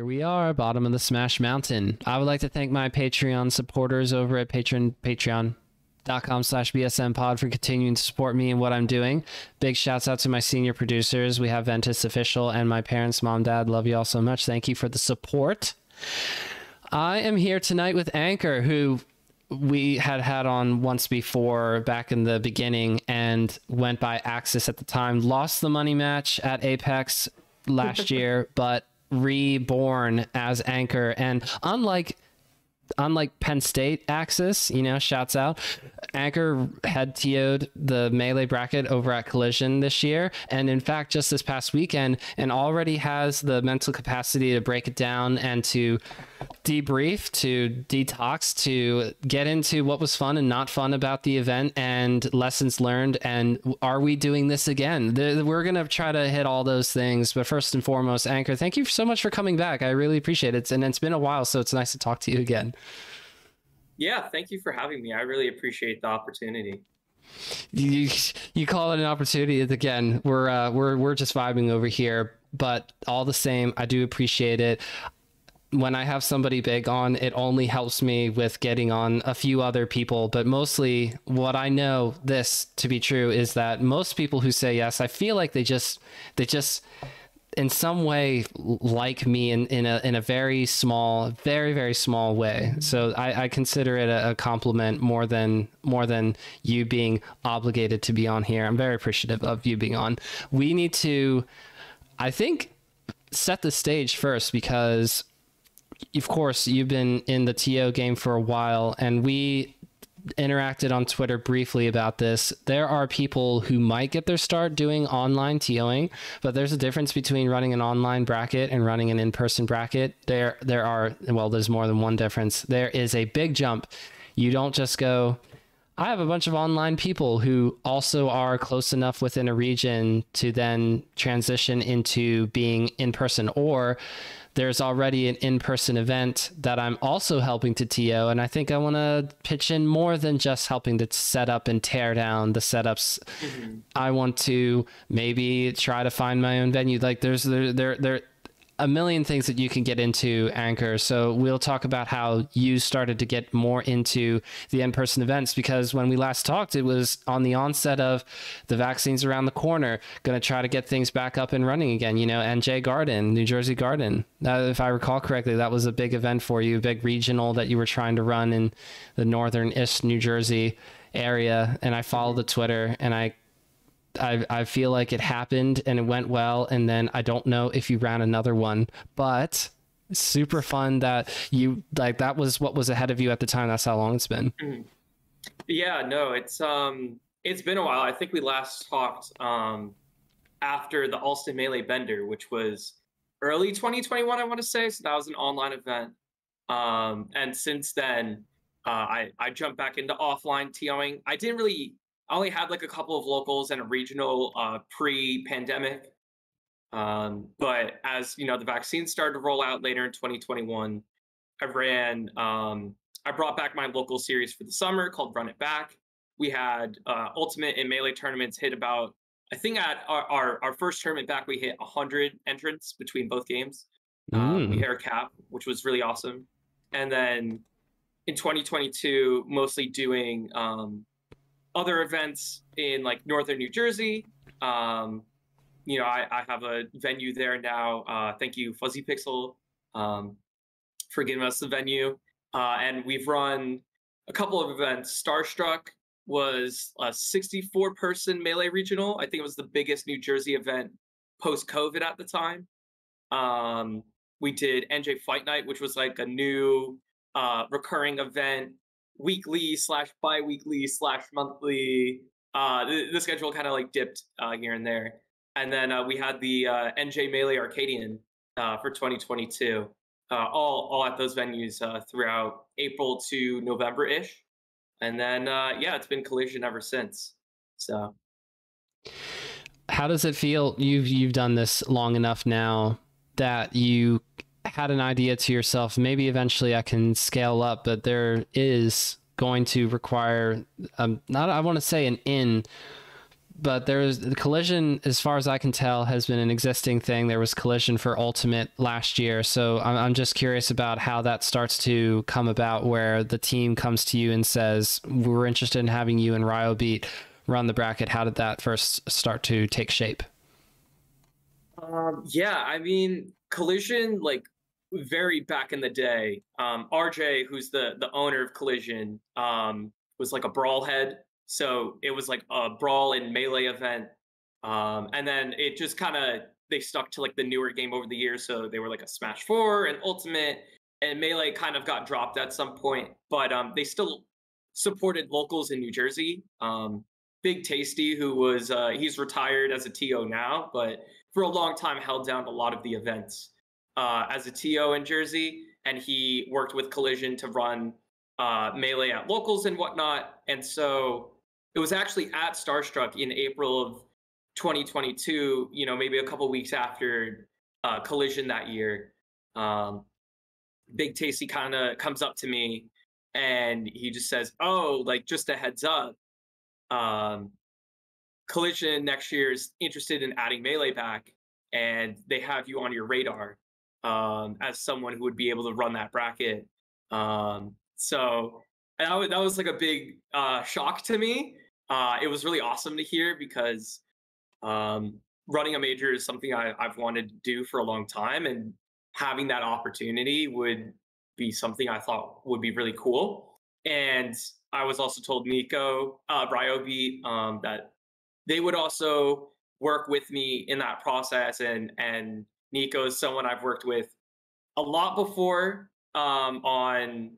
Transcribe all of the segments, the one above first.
we are, bottom of the Smash Mountain. I would like to thank my Patreon supporters over at patreon.com/bsmpod for continuing to support me and what I'm doing. Big shouts out to my senior producers. We have Ventus Official and my parents, mom, dad. Love you all so much. Thank you for the support. I am here tonight with Anchor, who we had on once before back in the beginning and went by Axis at the time. Lost the money match at Apex last year, but reborn as Anchor. And unlike Penn State Axis, you know, shouts out, Anchor had TO'd the Melee bracket over at Collision this year, and in fact just this past weekend, and already has the mental capacity to break it down and to debrief, to detox, to get into what was fun and not fun about the event and lessons learned, and are we doing this again? We're gonna try to hit all those things, but first and foremost, Anchor, thank you so much for coming back. I really appreciate it, and it's been a while, so it's nice to talk to you again. Yeah, thank you for having me. I really appreciate the opportunity. You call it an opportunity. Again, we're just vibing over here, but all the same, I do appreciate it. When I have somebody big on, it only helps me with getting on a few other people, but mostly what I know this to be true is that most people who say yes, I feel like they just in some way like me in a very small, very small way. So I consider it a compliment more than you being obligated to be on here. I'm very appreciative of you being on. We need to, I think, set the stage first, because of course you've been in the TO game for a while, and we interacted on Twitter briefly about this. There are people who might get their start doing online TOing, but there's a difference between running an online bracket and running an in-person bracket. There are, well, there's more than one difference. There is a big jump. You don't just go, I have a bunch of online people who also are close enough within a region to then transition into being in person, or there's already an in-person event that I'm also helping to TO, and I think I want to pitch in more than just helping to set up and tear down the setups. I want to maybe try to find my own venue. Like there a million things that you can get into, Anchor. So we'll talk about how you started to get more into the in-person events, because when we last talked, it was on the onset of the vaccines around the corner, going to try to get things back up and running again. You know, NJ Garden, New Jersey Garden. If I recall correctly, that was a big event for you, a big regional that you were trying to run in the northern-ish New Jersey area. And I followed the Twitter, and I feel like it happened and it went well, and then I don't know if you ran another one, but super fun that you, like, that was what was ahead of you at the time. That's how long it's been. Yeah, no, it's been a while. I think we last talked after the Alston Melee Bender, which was early 2021, I want to say. So that was an online event, and since then I jumped back into offline TOing. I only had like a couple of locals and a regional pre-pandemic. But as you know, the vaccine started to roll out later in 2021, I brought back my local series for the summer called Run It Back. We had Ultimate and Melee tournaments hit about, I think at our first tournament back, we hit 100 entrants between both games. We hit our cap, which was really awesome. And then in 2022, mostly doing other events in like northern New Jersey. You know, I have a venue there now. Thank you, Fuzzy Pixel, for giving us the venue. And we've run a couple of events. Starstruck was a 64-person Melee regional. I think it was the biggest New Jersey event post-COVID at the time. We did NJ Fight Night, which was like a new recurring event, weekly / bi-weekly / monthly. The schedule kind of like dipped here and there. And then we had the NJ Melee Arcadian for 2022, all at those venues throughout April to November-ish. And then, yeah, it's been Collision ever since. So how does it feel? You've done this long enough now that you had an idea to yourself, maybe eventually I can scale up, but there is going to require not, I want to say an in, but there's the Collision, as far as I can tell, has been an existing thing. There was Collision for Ultimate last year, so I'm just curious about how that starts to come about, where the team comes to you and says, we're interested in having you and Ryobeat run the bracket. How did that first start to take shape? Yeah, I mean, Collision, like very back in the day, RJ, who's the owner of Collision, was like a brawl head. So it was like a brawl and melee event. And then it just kind of they stuck to like the newer game over the years. So they were like a Smash 4 and Ultimate, and Melee kind of got dropped at some point, but they still supported locals in New Jersey. Big Tasty, who was he's retired as a TO now, but for a long time held down a lot of the events as a TO in Jersey, and he worked with Collision to run Melee at locals and whatnot. And so it was actually at Starstruck in April of 2022, you know, maybe a couple weeks after Collision that year. Big Tasty kind of comes up to me and he just says, "Oh, like just a heads up, um, Collision next year is interested in adding Melee back, and they have you on your radar as someone who would be able to run that bracket." So that was like a big shock to me. It was really awesome to hear because running a major is something I've wanted to do for a long time, and having that opportunity would be something I thought would be really cool. And I was also told Nico, Ryobeat, that they would also work with me in that process. And Nico is someone I've worked with a lot before on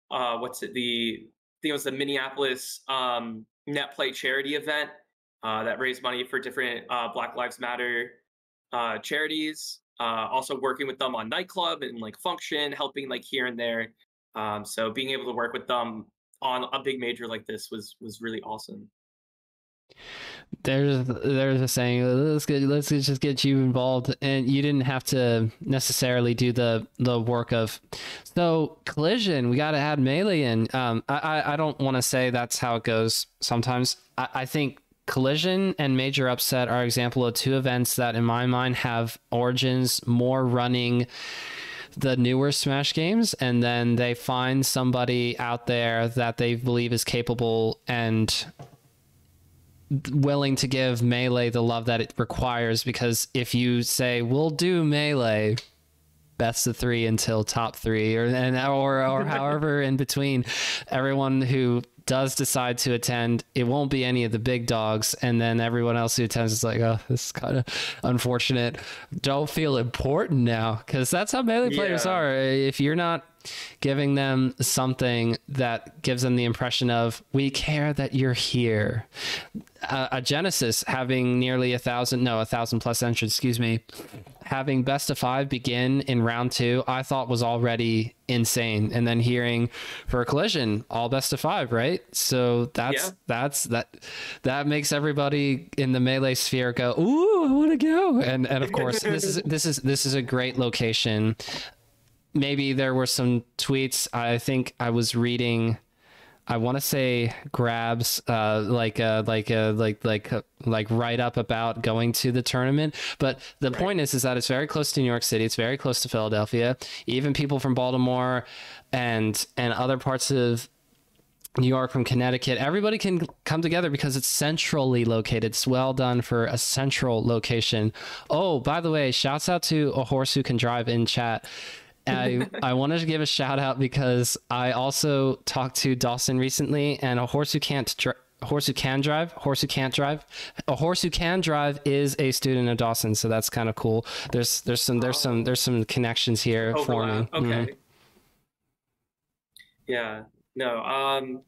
what's it the I think it was the Minneapolis net play charity event that raised money for different Black Lives Matter charities. Also working with them on nightclub and like function, helping like here and there. So being able to work with them on a big major like this was really awesome. There's a saying, let's just get you involved, and you didn't have to necessarily do the work of. So Collision, we got to add Melee in. I don't want to say that's how it goes. Sometimes I think Collision and Major Upset are example of two events that in my mind have origins more running the newer Smash games, and then they find somebody out there that they believe is capable and willing to give Melee the love that it requires. Because if you say we'll do Melee best of 3 until top 3 or however in between, everyone who does decide to attend, it won't be any of the big dogs, and then everyone else who attends is like, oh, this is kind of unfortunate, don't feel important now, because that's how Melee players are. If you're not giving them something that gives them the impression of, we care that you're here. A Genesis having nearly 1,000 plus entrants, excuse me, having best of 5 begin in round 2, I thought was already insane. And then hearing for a Collision, all best of 5, right? So that makes everybody in the Melee sphere go, ooh, I want to go. And of course, this is a great location. Maybe there were some tweets. I think I was reading, I want to say Grabs, like write up about going to the tournament. But the point is that it's very close to New York City. It's very close to Philadelphia. Even people from Baltimore and other parts of New York, from Connecticut, everybody can come together because it's centrally located. It's well done for a central location. Oh, by the way, shouts out to A Horse Who Can Drive in chat. I wanted to give a shout out because I also talked to Dawson recently, and a horse who can drive is a student of Dawson, so that's kind of cool. There's some connections here for me. Okay. Mm-hmm. Yeah. No.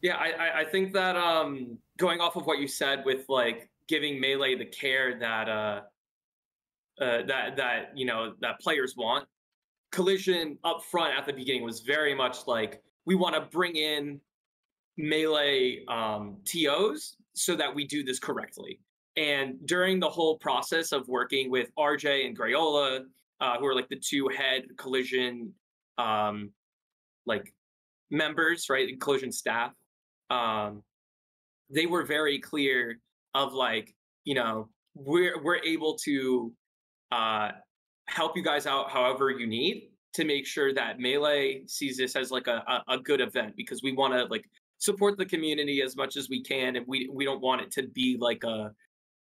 Yeah. I think that going off of what you said with like giving Melee the care that that players want. Collision up front at the beginning was very much like, we want to bring in Melee TOs so that we do this correctly. And during the whole process of working with RJ and Grayola, who are like the two head Collision like members, right, in Collision staff, they were very clear of like, we're able to uh, help you guys out however you need to make sure that Melee sees this as like a good event, because we want to like support the community as much as we can, and we don't want it to be like a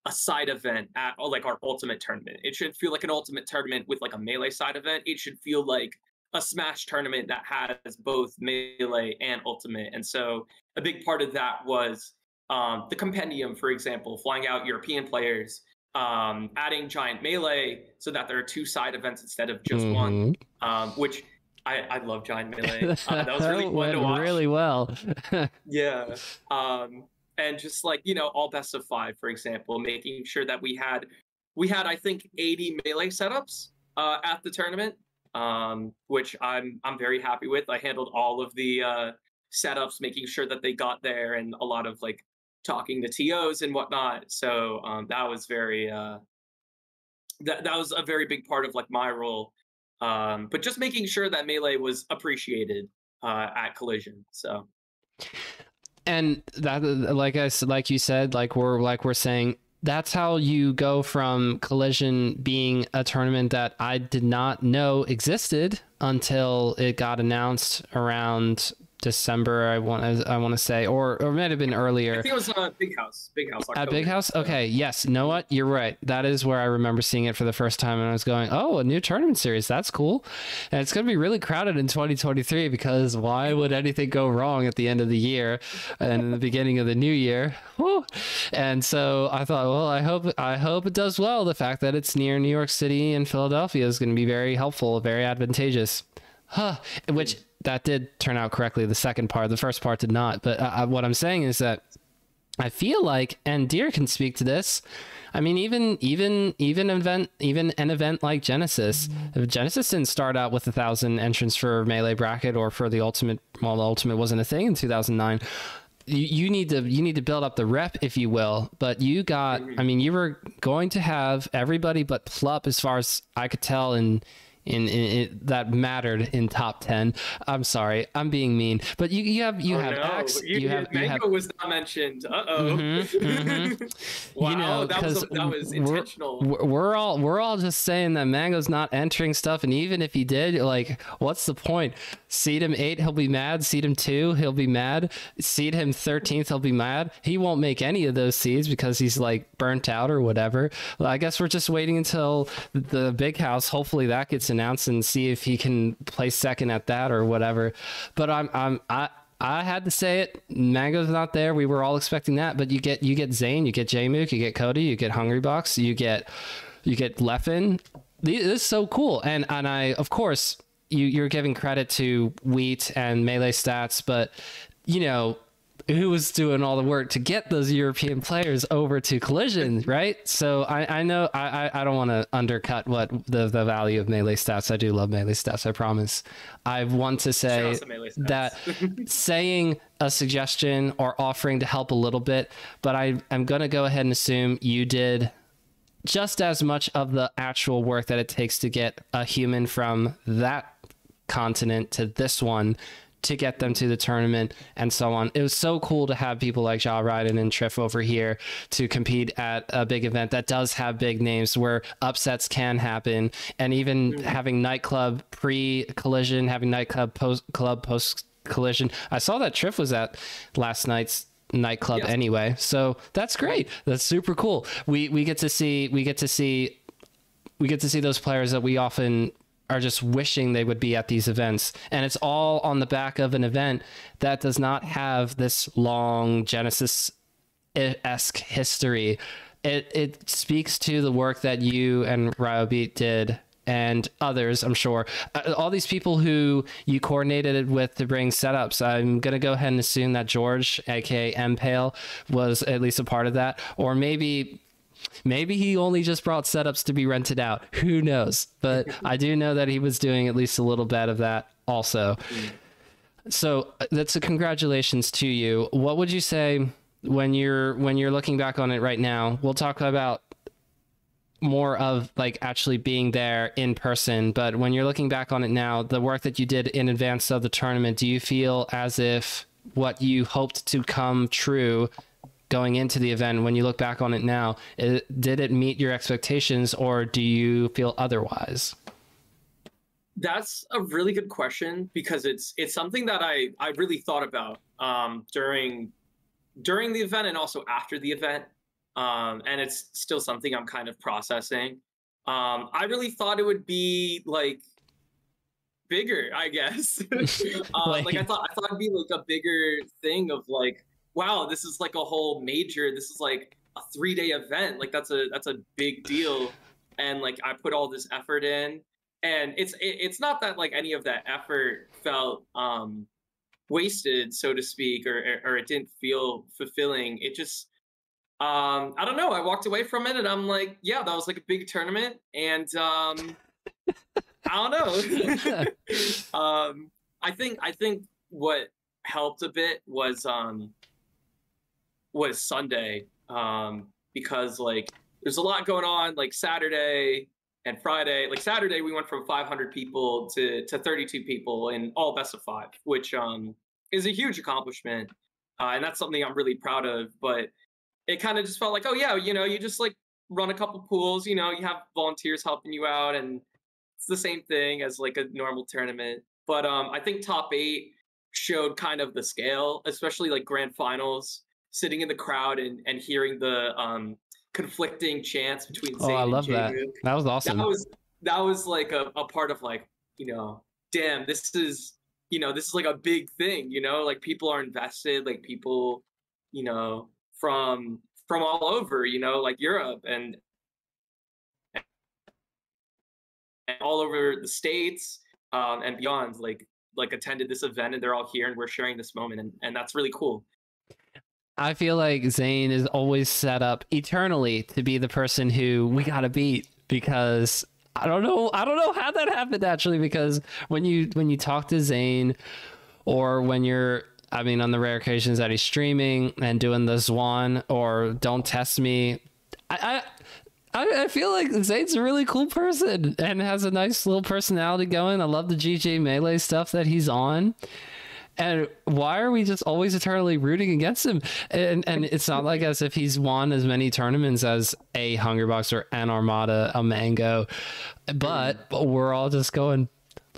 side event at like our ultimate tournament. It should feel like an ultimate tournament with like a Melee side event. It should feel like a Smash tournament that has both Melee and ultimate. And so a big part of that was the compendium, for example, flying out European players, adding giant Melee so that there are 2 side events instead of just one, which I love giant Melee. That was really fun to watch. Really well. Yeah. And just like, all best of 5, for example, making sure that we had I think 80 Melee setups at the tournament, which I'm very happy with. I handled all of the setups, making sure that they got there, and a lot of like talking to TOs and whatnot. So that was very that was a very big part of like my role. But just making sure that Melee was appreciated at Collision. So. And that, like you said, like we're saying, that's how you go from Collision being a tournament that I did not know existed until it got announced around December, I want to say, or it might have been earlier. I think it was Big House. October. At Big House? Okay, yes. You know what? You're right. That is where I remember seeing it for the first time, and I was going, oh, a new tournament series. That's cool. And it's going to be really crowded in 2023, because why would anything go wrong at the end of the year and in the beginning of the new year? Whew. And so I thought, well, I hope it does well. The fact that it's near New York City and Philadelphia is going to be very helpful, very advantageous. Which that did turn out correctly. The second part, the first part did not. But what I'm saying is that I feel like, and Deer can speak to this, I mean, even an event like Genesis, if Genesis didn't start out with 1,000 entrants for Melee bracket or for the Ultimate, well, the Ultimate wasn't a thing in 2009. You need to build up the rep, if you will. But you got, I mean, you were going to have everybody but Plup, as far as I could tell, in that mattered in top 10. I'm sorry, I'm being mean, but you have Axe. Mango was not mentioned. Wow, that was intentional. We're all just saying that Mango's not entering stuff, and even if he did, like, what's the point? Seed him 8, he'll be mad. Seed him 2, he'll be mad. Seed him 13th, he'll be mad. He won't make any of those seeds because he's like burnt out or whatever. Well, I guess we're just waiting until the Big House. Hopefully that gets announced, and see if he can place second at that or whatever. But I had to say it. Mango's not there. We were all expecting that, but you get Zane, you get Jmook, you get Cody, you get Hungrybox, you get Leffen. This is so cool, and I, of course, you're giving credit to Wheat and Melee Stats, but who was doing all the work to get those European players over to Collision, right? So I know I don't want to undercut what the value of Melee Stats. I do love Melee Stats, I promise. I want to say that saying a suggestion or offering to help a little bit, but I'm going to go ahead and assume you did just as much of the actual work that it takes to get a human from that continent to this one, to get them to the tournament and so on. It was so cool to have people like Ja Ryden and Triff over here to compete at a big event that does have big names where upsets can happen, and even having Nightclub pre-Collision, having Nightclub post-Collision. I saw that Triff was at last night's Nightclub anyway, so that's great. That's super cool. We get to see those players that we often are just wishing they would be at these events, and it's all on the back of an event that does not have this long Genesis-esque history. It speaks to the work that you and Ryobeat did, and others, I'm sure. All these people who you coordinated with to bring setups. I'm going to go ahead and assume that George, aka Mpale, was at least a part of that, or maybe he only just brought setups to be rented out. Who knows? But I do know that he was doing at least a little bit of that also. So that's a congratulations to you. What would you say when you're looking back on it right now? We'll talk about more of like actually being there in person, but when you're looking back on it now, the work that you did in advance of the tournament, do you feel as if what you hoped to come true going into the event? When you look back on it now, did it meet your expectations, or do you feel otherwise? That's a really good question, because it's something that I really thought about during the event and also after the event. And it's still something I'm kind of processing. I really thought it would be like bigger, I guess. Like I thought it'd be like a bigger thing of like, wow, this is like a whole major. This is like a 3-day event. Like that's a big deal. And like I put all this effort in, and it's not that like any of that effort felt wasted, so to speak, or it didn't feel fulfilling. It just I don't know. I walked away from it and I'm like, yeah, that was like a big tournament, and I don't know. I think what helped a bit was Sunday, because like there's a lot going on, like Saturday and Friday. Like Saturday, we went from 500 people to 32 people in all best of 5, which is a huge accomplishment, and that's something I'm really proud of. But it kind of just felt like, oh yeah, you just like run a couple pools, you have volunteers helping you out, and it's the same thing as like a normal tournament. But I think top 8 showed kind of the scale, especially like grand finals, sitting in the crowd and hearing the conflicting chants between Zayn I love and that. J-Mook. That was awesome. That was like a part of like, damn, this is like a big thing, like people are invested, like people, from all over, like Europe and all over the States, and beyond, like attended this event, and they're all here and we're sharing this moment, and that's really cool. I feel like Zayn is always set up eternally to be the person who we gotta beat, because I don't know how that happened actually, because when you talk to Zayn, or when you're, I mean, on the rare occasions that he's streaming and doing the Zwan or Don't Test Me, I feel like Zayn's a really cool person and has a nice little personality going. I love the GJ Melee stuff that he's on. And why are we just always eternally rooting against him? And it's not like as if he's won as many tournaments as a Hungrybox or an Armada, a Mango, but we're all just going,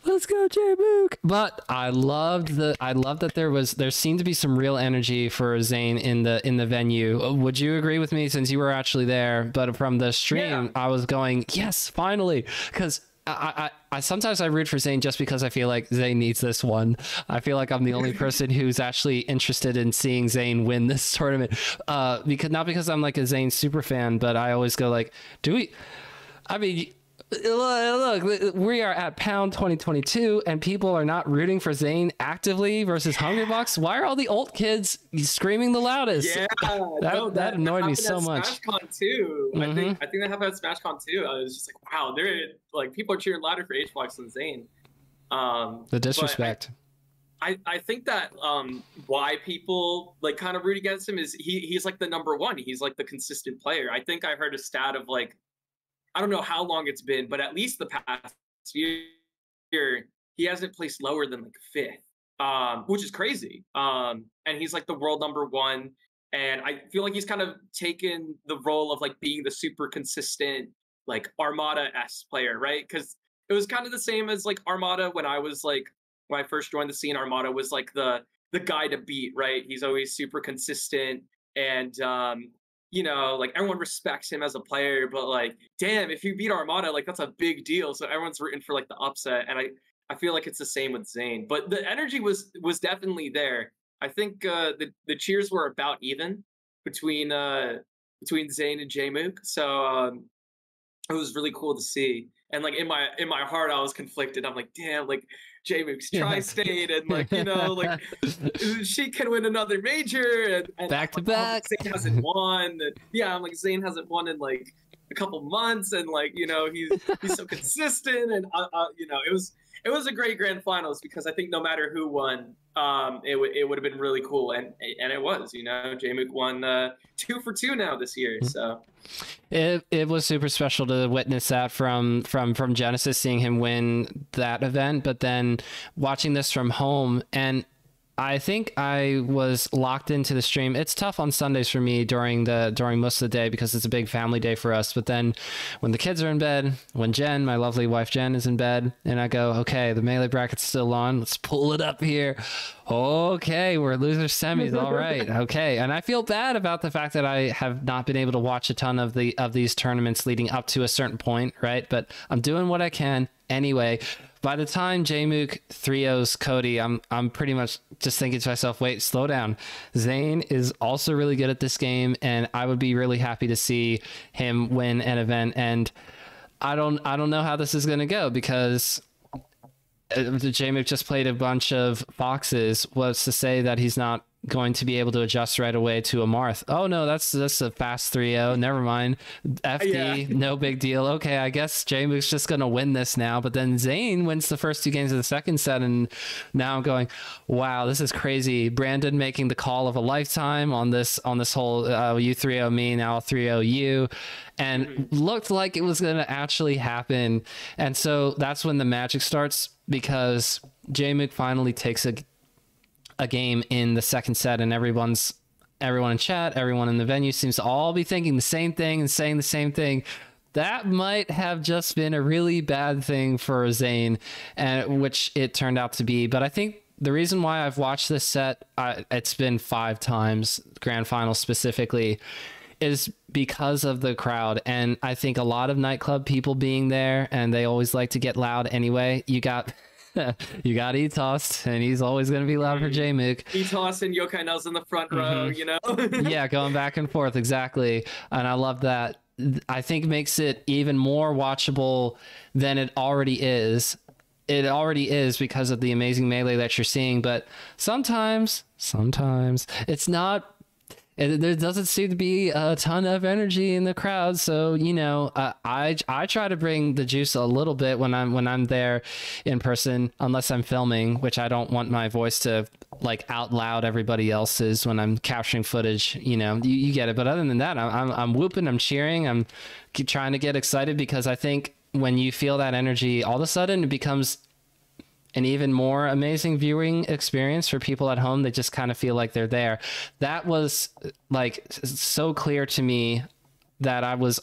let's go J-Mook. But I love that there seemed to be some real energy for Zayn in the venue. Would you agree with me, since you were actually there? But from the stream, yeah, I was going, yes, finally, because I sometimes I root for Zayn just because I feel like Zayn needs this one. I feel like I'm the only person who's actually interested in seeing Zayn win this tournament. Not because I'm like a Zayn super fan, but I always go like, look, we are at Pound 2022 and people are not rooting for Zayn actively versus Hungrybox. Why are all the old kids screaming the loudest? Yeah, that annoyed me so much. SmashCon too. I think that happened at SmashCon too. I was just like, wow, they're like, people are cheering louder for HBox than Zayn. The disrespect. I think that why people like kind of root against him is he's like the number one. He's like the consistent player. I think I heard a stat of like, I don't know how long it's been, but at least the past year, he hasn't placed lower than like 5th, which is crazy. And he's like the world number 1. And I feel like he's kind of taken the role of like being the super consistent, like Armada-esque player, right? Because it was kind of the same as like Armada when I first joined the scene. Armada was like the guy to beat, right? He's always super consistent, and like everyone respects him as a player, but like, damn, if you beat Armada, like that's a big deal. So everyone's rooting for like the upset. And I feel like it's the same with Zayn, but the energy was definitely there. I think the cheers were about even between Zayn and J-Mook. So it was really cool to see. And like in my heart, I was conflicted. I'm like, damn, like J-Mook's tri-state, and like, like she can win another major, and back to back. Zayn hasn't won. And, yeah, I'm like, Zayn hasn't won in like a couple months, and like, he's so consistent, and it was a great grand finals, because I think no matter who won, it would have been really cool, and it was, J-Mook won 2 for 2 now this year, so. It was super special to witness that from Genesis, seeing him win that event, but then watching this from home. And I think I was locked into the stream. It's tough on Sundays for me during most of the day because it's a big family day for us. But then when the kids are in bed, when Jen, my lovely wife Jen, is in bed, and I go, okay, the Melee bracket's still on. Let's pull it up here. Okay, we're loser semis. All right. Okay. And I feel bad about the fact that I have not been able to watch a ton of these tournaments leading up to a certain point, right? But I'm doing what I can anyway. By the time Jmook 3-0's Cody, I'm pretty much just thinking to myself, wait, slow down. Zane is also really good at this game, and I would be really happy to see him win an event. And I don't know how this is going to go because Jmook just played a bunch of Foxes. What's to say that he's not going to be able to adjust right away to a Marth? Oh no, that's a fast 3-0. Never mind. FD, no big deal. Okay, I guess Jmook's just gonna win this now. But then Zane wins the first 2 games of the second set, and now I'm going, wow, this is crazy. Brandon making the call of a lifetime on this whole you 3-0 me, now I'll 3-0 you, and looked like it was gonna actually happen. And so that's when the magic starts, because Jmook finally takes a game in the second set, and everyone in chat, everyone in the venue seems to all be thinking the same thing and saying the same thing. That might have just been a really bad thing for Zane, and which it turned out to be. But I think the reason why I've watched this set, it's been 5 times, grand final specifically, is because of the crowd. And I think a lot of nightclub people being there, and they always like to get loud anyway. You got Etost, and he's always going to be loud for Jmook. Etost and Yokai Nels in the front row, you know? Yeah, going back and forth, exactly. And I love that. I think makes it even more watchable than it already is. It already is because of the amazing melee that you're seeing, but sometimes it's not. There doesn't seem to be a ton of energy in the crowd, so you know, I try to bring the juice a little bit when I'm there in person, unless I'm filming, which I don't want my voice to like out loud everybody else's when I'm capturing footage. You know, you get it. But other than that, I'm whooping, I'm cheering, I'm trying to get excited, because I think when you feel that energy, all of a sudden it becomes an even more amazing viewing experience for people at home. They just kind of feel like they're there. That was like so clear to me that I was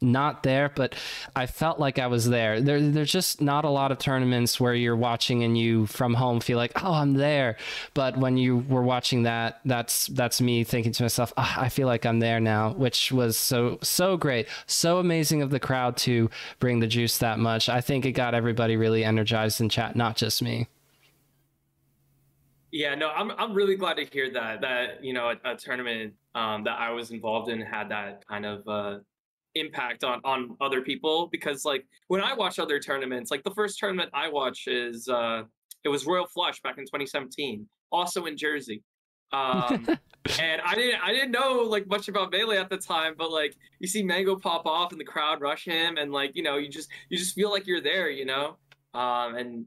not there, but I felt like I was there. There's just not a lot of tournaments where you're watching and you from home feel like, oh, I'm there. But when you were watching that's me thinking to myself, oh, I feel like I'm there now, which was so great, so amazing of the crowd to bring the juice that much. I think it got everybody really energized in chat, not just me. Yeah, no, I'm really glad to hear that you know, a tournament that I was involved in had that kind of impact on other people. Because like when I watch other tournaments, like the first tournament I watch is it was Royal Flush back in 2017, also in Jersey. And I didn't know like much about Melee at the time, but like you see Mango pop off and the crowd rush him, and like, you know, you just feel like you're there, you know. And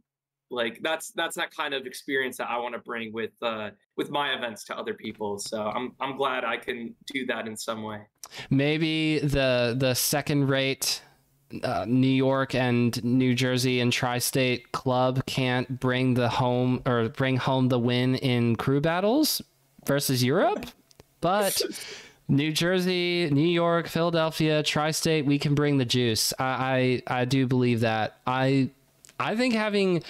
like that's that kind of experience that I want to bring with my events to other people. So I'm glad I can do that in some way. Maybe the second rate New York and New Jersey and tri-state club can't bring home the win in crew battles versus Europe, but New Jersey, New York, Philadelphia, tri-state, we can bring the juice. I do believe that. I think having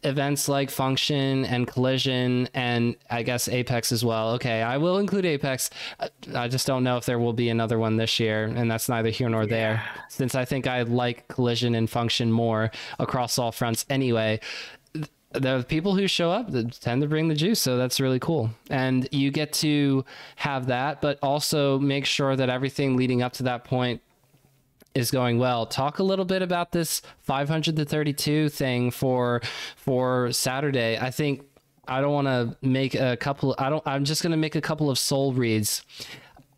events like Function and Collision, and I guess Apex as well. Okay, I will include Apex. I just don't know if there will be another one this year, and that's neither here nor there, since I think I like Collision and Function more across all fronts anyway. The people who show up tend to bring the juice, so that's really cool. And you get to have that, but also make sure that everything leading up to that point is going well. Talk a little bit about this 500 to 32 thing for Saturday. I think I don't want to make a couple. I'm just going to make a couple of soul reads.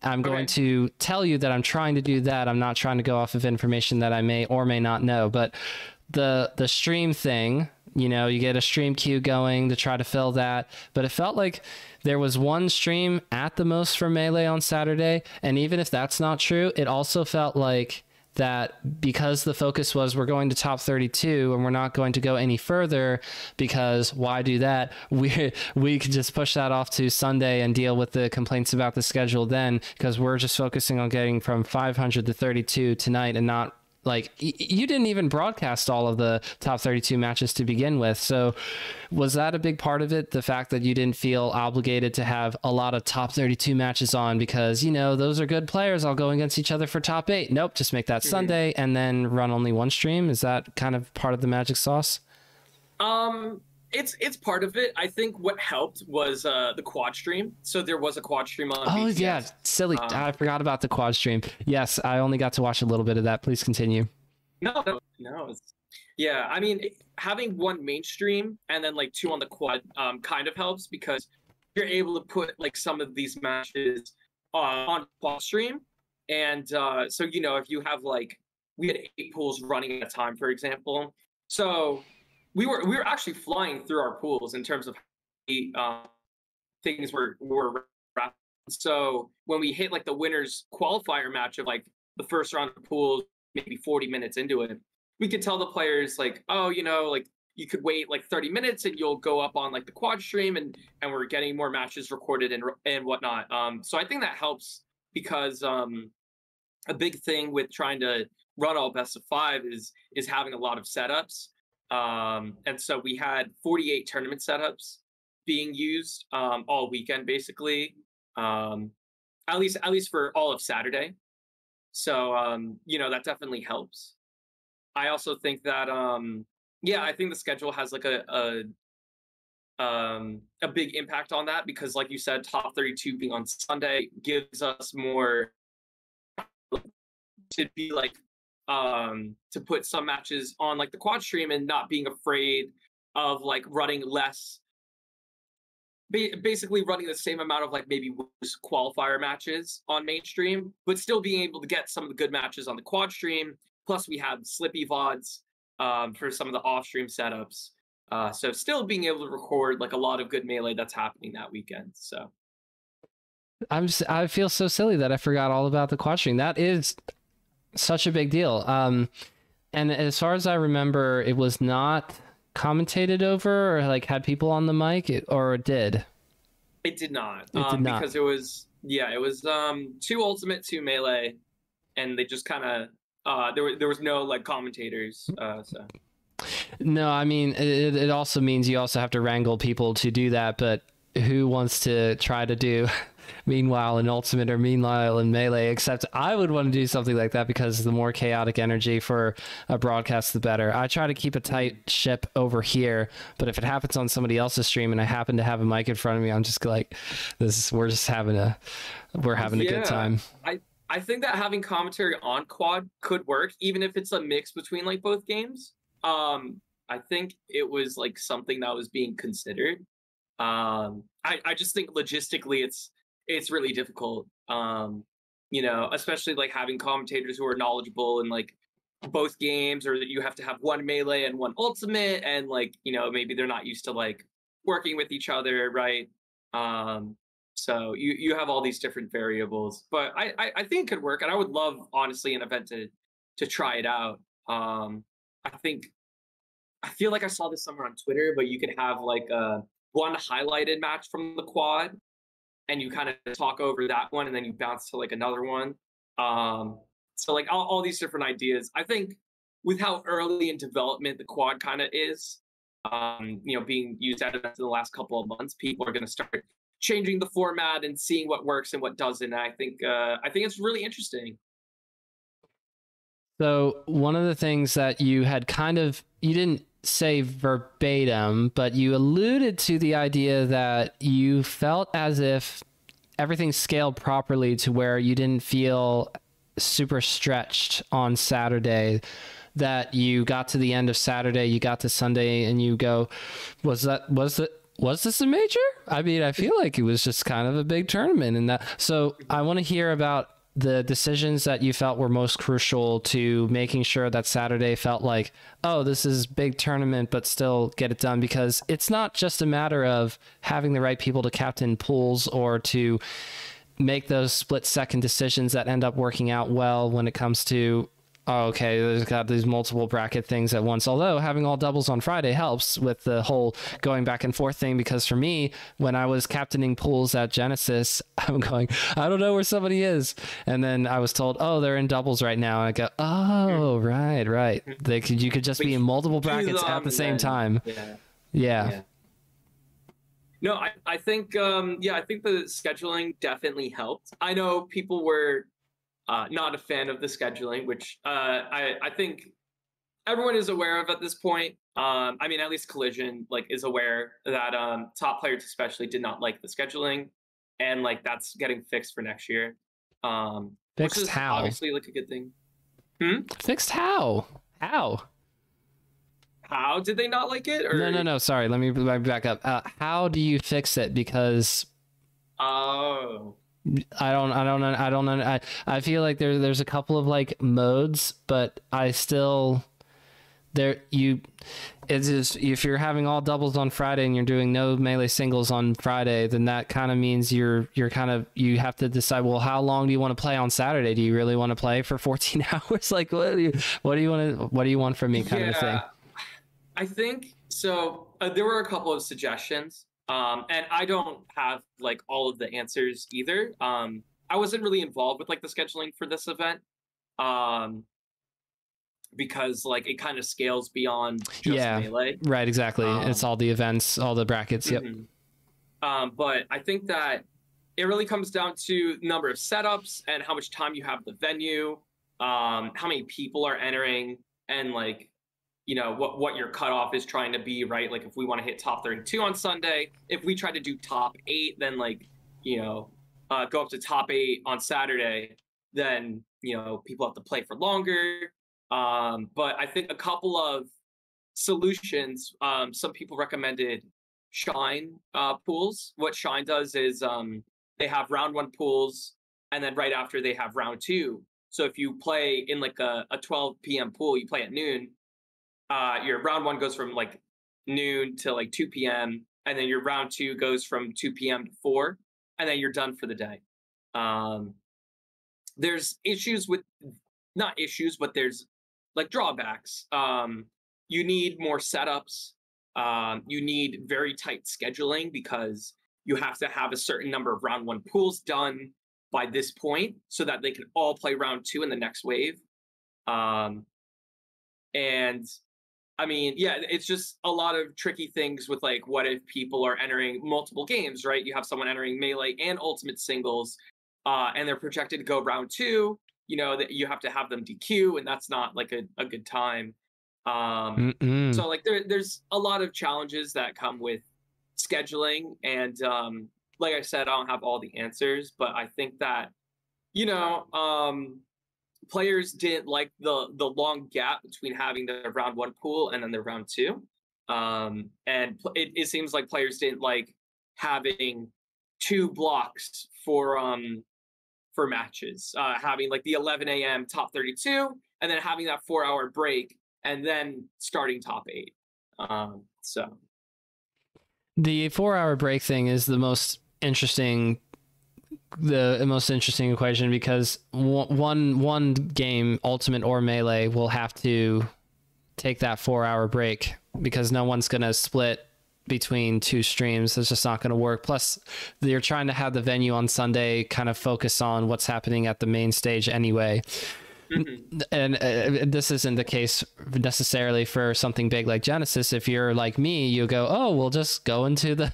I'm going to tell you that I'm trying to do that. I'm not trying to go off of information that I may or may not know. But the stream thing, you know, you get a stream queue going to try to fill that. But it felt like there was one stream at the most for Melee on Saturday. And even if that's not true, it also felt like that because the focus was we're going to top 32 and we're not going to go any further, because why do that? We could just push that off to Sunday and deal with the complaints about the schedule then, because we're just focusing on getting from 500 to 32 tonight and not like you didn't even broadcast all of the top 32 matches to begin with. So was that a big part of it? The fact that you didn't feel obligated to have a lot of top 32 matches on because, you know, those are good players all going against each other for top 8. Nope. Just make that Sunday and then run only one stream. Is that kind of part of the magic sauce? It's part of it. I think what helped was the quad stream. So there was a quad stream on. Oh BTS. yeah, silly. I forgot about the quad stream. Yes, I only got to watch a little bit of that. Please continue. No. Yeah, I mean, having one mainstream and then like 2 on the quad kind of helps because you're able to put like some of these matches on quad stream. And so, you know, if you have like, we had 8 pools running at a time, for example. So we were actually flying through our pools in terms of things were rapid. So when we hit like the winners qualifier match of like the first round of pools, maybe 40 minutes into it, we could tell the players like, oh, you know, like you could wait like 30 minutes and you'll go up on like the quad stream and we're getting more matches recorded and whatnot. So I think that helps because a big thing with trying to run all best of 5 is having a lot of setups. And so we had 48 tournament setups being used all weekend, basically, at least for all of Saturday. So, you know, that definitely helps. I also think that, yeah, I think the schedule has like a big impact on that because, like you said, top 32 being on Sunday gives us more to be like, to put some matches on like the quad stream and not being afraid of like running less, basically running the same amount of like maybe qualifier matches on mainstream, but still being able to get some of the good matches on the quad stream. Plus we have Slippy VODs for some of the off stream setups. So still being able to record like a lot of good Melee that's happening that weekend. So I feel so silly that I forgot all about the quad stream. That is such a big deal. And as far as I remember, it was not commentated over or like had people on the mic, or it did. It did not. It did not. Because it was 2 Ultimate, 2 Melee, and they just kind of there was no like commentators. So no, I mean it also means you also have to wrangle people to do that, but who wants to try to do meanwhile in Ultimate or meanwhile in Melee? Except I would want to do something like that because the more chaotic energy for a broadcast, the better. I try to keep a tight ship over here, but if it happens on somebody else's stream and I happen to have a mic in front of me, I'm just like, we're having a good time. I think that having commentary on quad could work, even if it's a mix between like both games. I think it was like something that was being considered. I just think logistically it's really difficult. You know, especially like having commentators who are knowledgeable in like both games, or that you have to have one Melee and one Ultimate, and like, you know, maybe they're not used to like working with each other, right? So you have all these different variables, but I think it could work, and I would love honestly an event to try it out. I feel like I saw this somewhere on Twitter, but you could have like one highlighted match from the quad, and you kind of talk over that one, and then you bounce to like another one. So like all these different ideas. I think with how early in development the quad kind of is, you know, being used out in the last couple of months, people are going to start changing the format and seeing what works and what doesn't. And I think it's really interesting. So one of the things that you had you didn't say verbatim, but you alluded to the idea that you felt as if everything scaled properly to where you didn't feel super stretched on Saturday, that you got to the end of Saturday, you got to Sunday and you go, was this a major? I mean, I feel like it was just kind of a big tournament, and that. So I want to hear about the decisions that you felt were most crucial to making sure that Saturday felt like, oh, this is big tournament, but still get it done, because it's not just a matter of having the right people to captain pools or to make those split second decisions that end up working out well when it comes to Oh, okay, there's got these multiple bracket things at once. Although having all doubles on Friday helps with the whole going back and forth thing, because for me, when I was captaining pools at Genesis, I'm going, I don't know where somebody is. And then I was told, oh, they're in doubles right now. And I go, oh, right. You could just But be in multiple brackets at the same time. Yeah. No, I think I think the scheduling definitely helped. I know people were not a fan of the scheduling, which I think everyone is aware of at this point. I mean, at least Collision is aware that top players especially did not like the scheduling, and that's getting fixed for next year. Which Fixed is how? obviously a good thing. Fixed how? How? How did they not like it? Or... No. Sorry, let me back up. How do you fix it? Because oh. I don't know. I feel like there's a couple of modes, but I still it's just, if you're having all doubles on Friday and you're doing no melee singles on Friday, then that kind of means you have to decide, well, how long do you want to play on Saturday? Do you really want to play for 14 hours? What do you want from me, kind of a thing? I think so. There were a couple of suggestions. And I don't have all of the answers either. I wasn't really involved with the scheduling for this event. Because it kind of scales beyond just melee. Right, exactly. It's all the events, all the brackets. Yep. But I think that it really comes down to number of setups and how much time you have at the venue, how many people are entering, and what your cutoff is trying to be, right? If we want to hit top 32 on Sunday, if we try to do top 8, then go up to top 8 on Saturday, then people have to play for longer. But I think a couple of solutions, some people recommended Shine pools. What Shine does is they have round 1 pools, and then right after they have round 2. So if you play in a 12 p.m. pool, you play at noon, your round 1 goes from noon to 2 p.m. and then your round 2 goes from 2 p.m. to 4, and then you're done for the day. There's issues with, not issues, but there's drawbacks. You need more setups. You need very tight scheduling, because you have to have a certain number of round 1 pools done by this point so that they can all play round 2 in the next wave. And I mean, yeah, it's just a lot of tricky things with what if people are entering multiple games, right? You have someone entering melee and ultimate singles, and they're projected to go round 2, that you have to have them DQ, and that's not a good time. So there's a lot of challenges that come with scheduling, and like I said, I don't have all the answers, but I think that players didn't like the long gap between having the round 1 pool and then the round 2, and it seems like players didn't like having 2 blocks for matches, having the 11 a.m. top 32, and then having that 4-hour break, and then starting top 8. So the 4-hour break thing is the most interesting equation, because one game, ultimate or melee, will have to take that 4-hour break, because no one's going to split between 2 streams. It's just not going to work. Plus, you're trying to have the venue on Sunday kind of focus on what's happening at the main stage anyway. And this isn't the case necessarily for something big like Genesis. If you're like me, you go, oh, we'll just go into the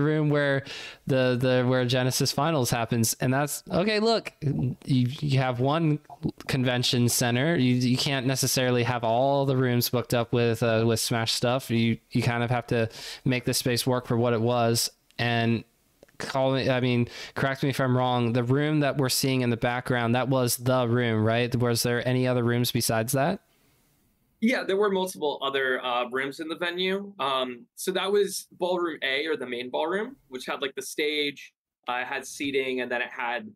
room where where Genesis finals happens, and that's okay. Look, you have one convention center. You can't necessarily have all the rooms booked up with Smash stuff. You kind of have to make the space work for what it was. And correct me if I'm wrong, the room that we're seeing in the background, that was the room, right? Was there any other rooms besides that? Yeah, there were multiple other rooms in the venue. So that was ballroom A, or the main ballroom, which had the stage, it had seating, and then it had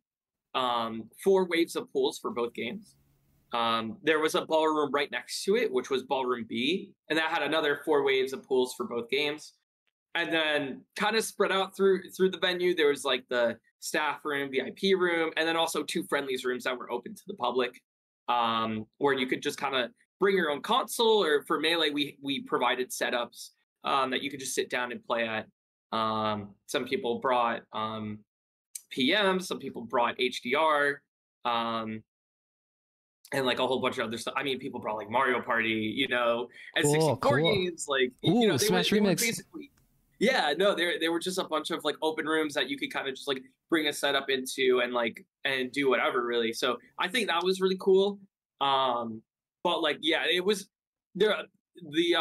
4 waves of pools for both games. There was a ballroom right next to it, which was ballroom B, and that had another 4 waves of pools for both games. And then kind of spread out through the venue, there was the staff room, VIP room, and then also 2 friendlies rooms that were open to the public. where you could just kind of bring your own console, or for Melee, we provided setups that you could just sit down and play at. Some people brought PM, some people brought HDR, um, and like a whole bunch of other stuff. I mean, people brought like Mario Party, and Cool, 64 cool. games. Like, Ooh, they were Smash they were Remix. basically, yeah, no, they were just a bunch of like open rooms that you could kind of just like bring a setup into and do whatever really. So I think that was really cool. But like, yeah, it was there. The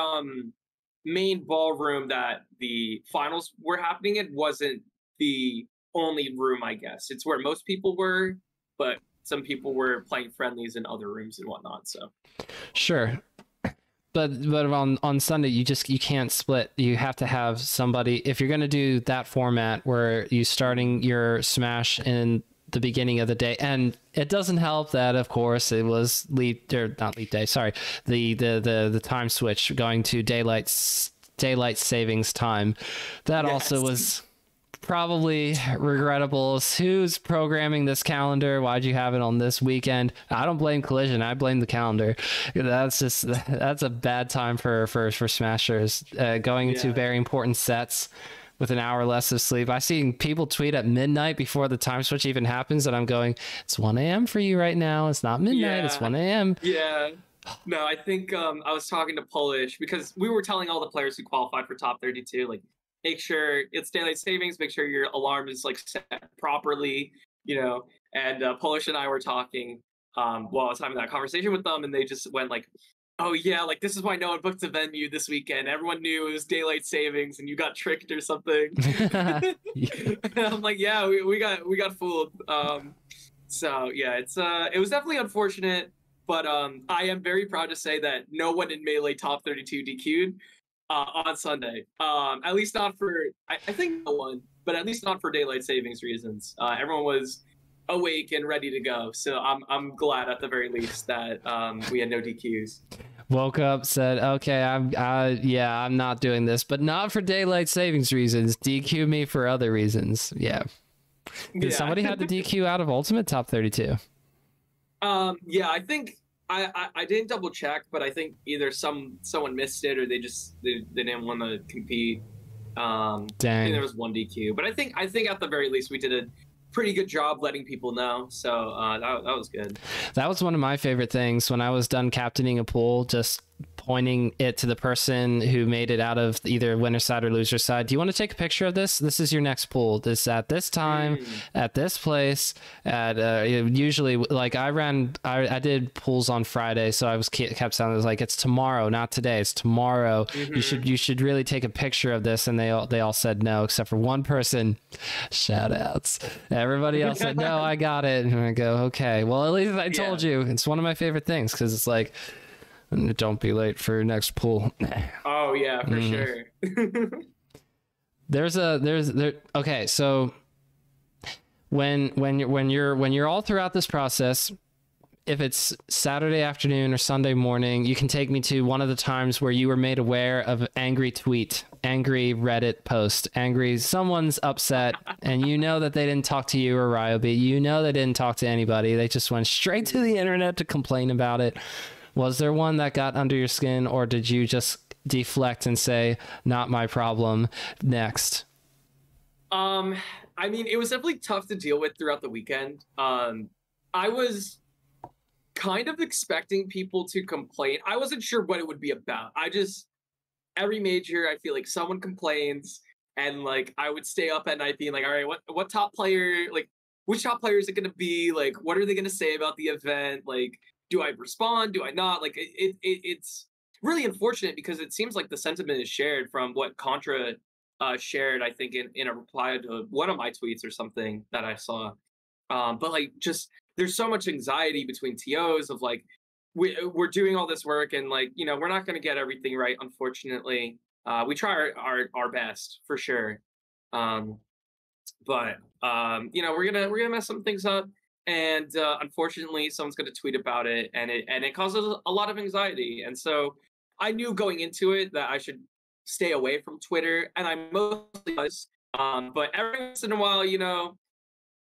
main ballroom that the finals were happening in wasn't the only room, I guess. It's where most people were, but some people were playing friendlies in other rooms and whatnot. So Sure. But on Sunday you can't split. You have to have somebody if you're going to do that format where you starting your Smash in the beginning of the day. And it doesn't help that of course it was not leap day, sorry. The time switch going to daylight savings time. That also was probably regrettable. Who's programming this calendar? Why'd you have it on this weekend? I don't blame Collision. I blame the calendar. That's a bad time for Smashers going into very important sets with an hour less of sleep. I see people tweet at midnight before the time switch even happens, and I'm going, it's 1 a.m. for you right now. It's not midnight. It's 1 a.m. Yeah. No, I think I was talking to Polish because we were telling all the players who qualified for top 32, like, make sure it's daylight savings, make sure your alarm is like set properly, and Polish and I were talking while I was having that conversation with them, and they just went like, oh yeah, like this is why no one booked the venue this weekend. Everyone knew it was daylight savings and you got tricked or something. And I'm like, yeah, we got fooled. So yeah, it was definitely unfortunate, but I am very proud to say that no one in Melee top 32 DQ'd on Sunday. At least not for I think no one, but at least not for daylight savings reasons. Everyone was awake and ready to go. So I'm glad at the very least that we had no DQs. Woke up, said, okay, I'm not doing this, but not for daylight savings reasons. DQ me for other reasons. Yeah. Did somebody have the DQ out of Ultimate top 32? Yeah, I think I didn't double check, but I think either someone missed it or they didn't want to compete. Dang. I think there was one DQ, but I think at the very least we did a pretty good job letting people know. So that was good. That was one of my favorite things when I was done captaining a pool, just pointing it to the person who made it out of either winner side or loser side. Do you want to take a picture of this? This is your next pool. This at this time, at this place, at usually like I did pools on Friday, so I kept saying, it was like, it's tomorrow, not today, it's tomorrow. You should really take a picture of this. And they all said no, except for one person. Shout outs. Everybody else said no, I got it. And I go, okay, well, at least I told you. It's one of my favorite things because it's like, don't be late for your next pool. Oh yeah, for sure. Okay, so when you're all throughout this process, if it's Saturday afternoon or Sunday morning, you can take me to one of the times where you were made aware of angry tweet, angry Reddit post, angry someone's upset, and you know that they didn't talk to you or Ryobeat. You know they didn't talk to anybody. They just went straight to the internet to complain about it. Was there one that got under your skin, or did you just deflect and say, not my problem, next? I mean, it was definitely tough to deal with throughout the weekend. I was kind of expecting people to complain. I wasn't sure what it would be about. Every major, I feel like someone complains, and like I would stay up at night being like, all right, what top player, like which top player is it going to be? Like, what are they going to say about the event? Like, do I respond? Do I not? Like, it's really unfortunate because it seems like the sentiment is shared from what Contra shared, I think, in a reply to one of my tweets or something that I saw. But like, just there's so much anxiety between TOs of like, we're doing all this work and like, we're not going to get everything right, unfortunately. We try our best for sure. But we're gonna mess some things up. And unfortunately, someone's going to tweet about it, and it causes a lot of anxiety. And so I knew going into it that I should stay away from Twitter, and I mostly was. But every once in a while,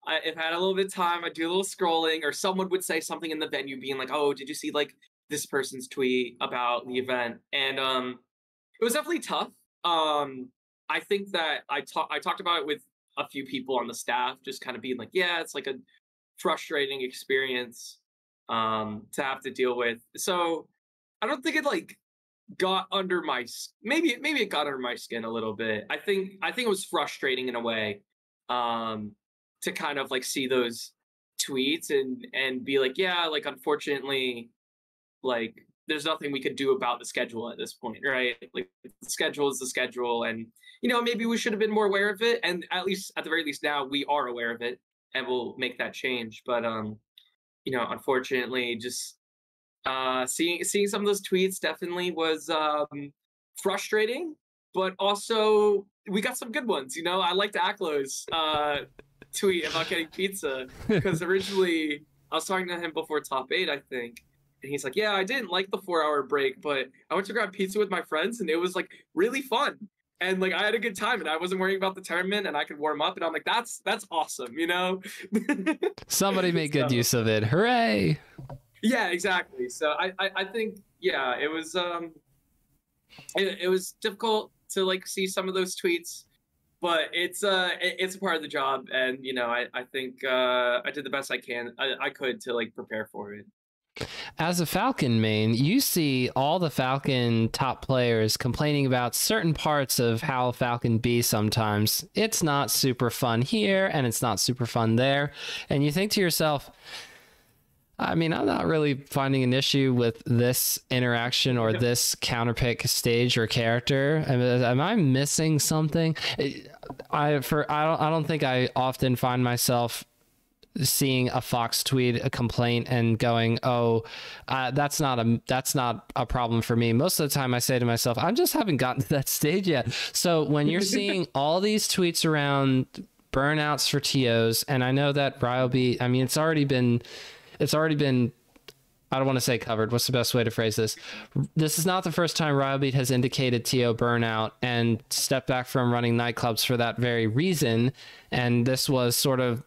if I had a little bit of time, I'd do a little scrolling, or someone would say something in the venue, being like, "Oh, did you see like this person's tweet about the event?" And it was definitely tough. I think that I talked about it with a few people on the staff, just kind of being like, "Yeah, it's like a frustrating experience to have to deal with." So I don't think it like got under my maybe it got under my skin a little bit. I think it was frustrating in a way um to kind of like see those tweets and be like, yeah, like unfortunately, like there's nothing we could do about the schedule at this point, right? Like the schedule is the schedule, and maybe we should have been more aware of it, and at the very least now we are aware of it and we'll make that change. But unfortunately, just seeing some of those tweets definitely was frustrating, but also we got some good ones. I liked Aklo's tweet about getting pizza, because originally I was talking to him before top 8, I think, and he's like, "Yeah, I didn't like the 4-hour break, but I went to grab pizza with my friends, and it was like really fun." And like I had a good time, and I wasn't worrying about the tournament, and I could warm up, and I'm like, "That's awesome." Somebody made good So, use of it. Hooray! yeah, exactly. So I think, yeah, it was difficult to like see some of those tweets, but it's a part of the job, and I think I did the best I could to like prepare for it. As a Falcon main, you see all the Falcon top players complaining about certain parts of how Falcon be sometimes. It's not super fun here, and it's not super fun there. And you think to yourself, I mean, I'm not really finding an issue with this interaction or this counterpick stage or character. Am I missing something? I don't think I often find myself seeing a Fox tweet a complaint and going, "Oh, that's not a problem for me." Most of the time I say to myself, I just haven't gotten to that stage yet. So when you're seeing all these tweets around burnouts for TOs, and I know that Ryobeat, I mean, it's already been I don't want to say covered. What's the best way to phrase this? This is not the first time Ryobeat has indicated TO burnout and stepped back from running nightclubs for that very reason. And this was sort of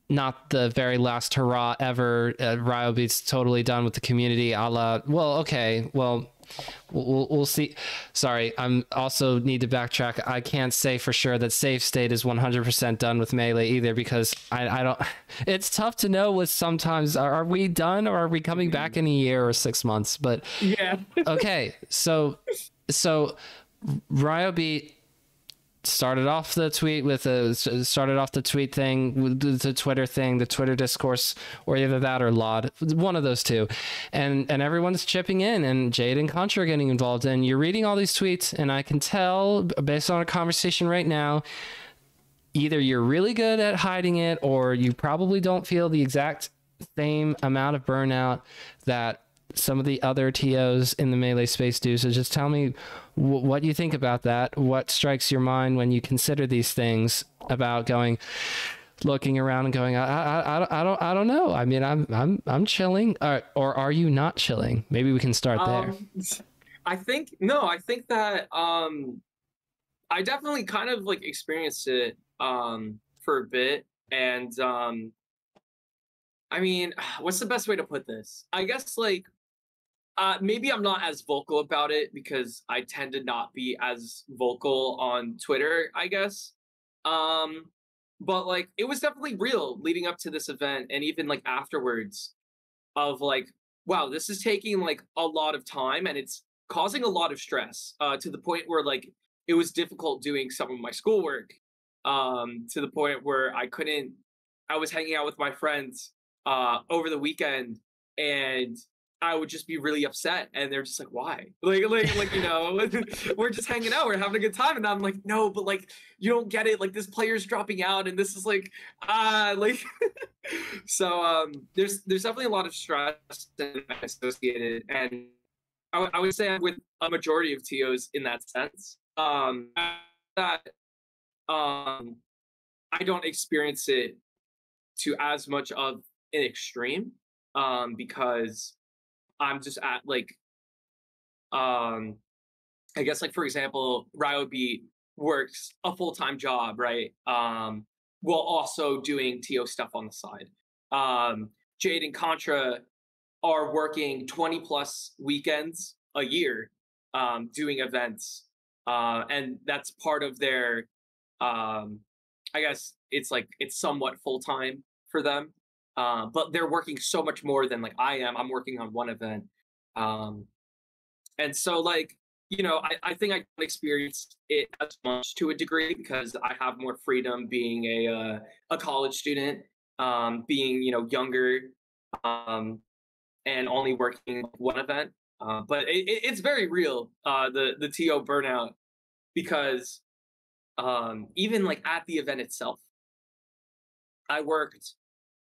not the very last hurrah ever. Ryobeat's totally done with the community, a la, well, okay, well, we'll see. Sorry, I'm also need to backtrack. I can't say for sure that Safe State is 100% done with Melee either, because I don't, it's tough to know with sometimes, are we done or are we coming back in a year or 6 months? But Yeah. okay, so Ryobeat started off the tweet thing with the Twitter thing, the Twitter discourse, or either that or LOD, one of those two, and everyone's chipping in, and Jade and Contra are getting involved, and you're reading all these tweets, and I can tell based on a conversation right now, either you're really good at hiding it, or you probably don't feel the exact same amount of burnout that some of the other TOs in the Melee space do. So just tell me what you think about that. What strikes your mind when you consider these things about looking around and going, I don't know. I mean, I'm chilling, or are you not chilling? Maybe we can start there. I think that I definitely kind of like experienced it for a bit, and I mean, what's the best way to put this? I guess like maybe I'm not as vocal about it because I tend to not be as vocal on Twitter, I guess. Um, but like it was definitely real leading up to this event, and even like afterwards, of like, wow, this is taking like a lot of time, and it's causing a lot of stress, to the point where like it was difficult doing some of my schoolwork, to the point where I was hanging out with my friends over the weekend, and I would just be really upset, and they're just like, "Why?" Like we're just hanging out, we're having a good time, and I'm like, "No, but like you don't get it. Like this player's dropping out, and this is like like." So there's definitely a lot of stress associated, and I would say I'm with a majority of TOs in that sense. That I don't experience it to as much of an extreme, because I'm just at like I guess like for example, Ryobeat works a full-time job, right? while also doing TO stuff on the side. Jade and Contra are working 20 plus weekends a year, doing events. And that's part of their, I guess it's somewhat full time for them. But they're working so much more than like I am. I'm working on one event. And so like, I think I can experience it as much to a degree because I have more freedom being a college student, being, younger, and only working one event. But it's very real, the TO burnout, because even like at the event itself, I worked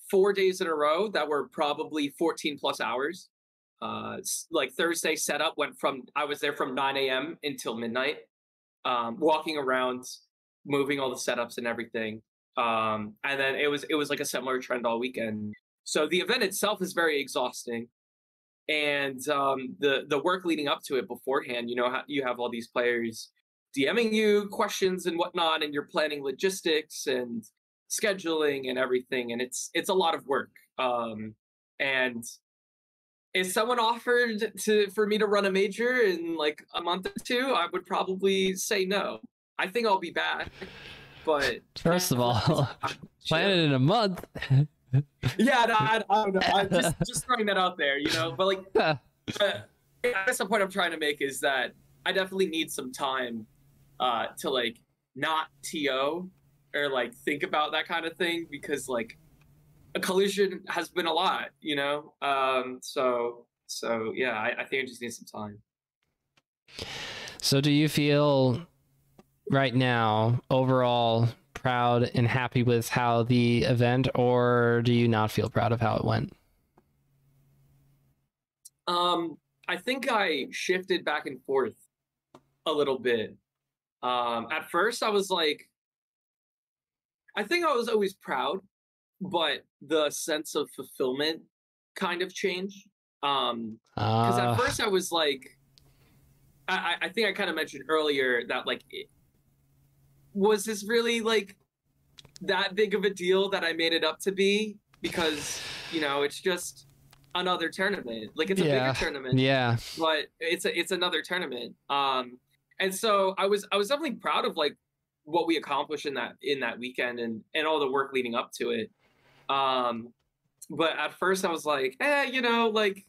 4 days in a row that were probably 14 plus hours. Like Thursday setup I was there from 9 a.m. until midnight, walking around, moving all the setups and everything. And then it was like a similar trend all weekend. So the event itself is very exhausting. And the work leading up to it beforehand, you have all these players DMing you questions and whatnot, and you're planning logistics and scheduling and everything, and it's a lot of work. And if someone offered for me to run a major in like a month or two, I would probably say no. I think I'll be back, but first of all, plan it in a month. Yeah, no, I don't know. I'm just throwing that out there, But like, I guess the point I'm trying to make is that I definitely need some time to like not TO or like think about that kind of thing, because like a collision has been a lot, so yeah, I think I just need some time. So do you feel right now overall proud and happy with how the event, or do you not feel proud of how it went? I think I shifted back and forth a little bit. At first I was like, I think I was always proud, but the sense of fulfillment kind of changed. Because at first I was like, I think I kind of mentioned earlier that like, was this really like that big of a deal that I made it up to be? Because it's just another tournament. Like it's a bigger tournament. Yeah. But it's another tournament. And so I was definitely proud of like what we accomplished in that weekend and all the work leading up to it. But at first I was like, like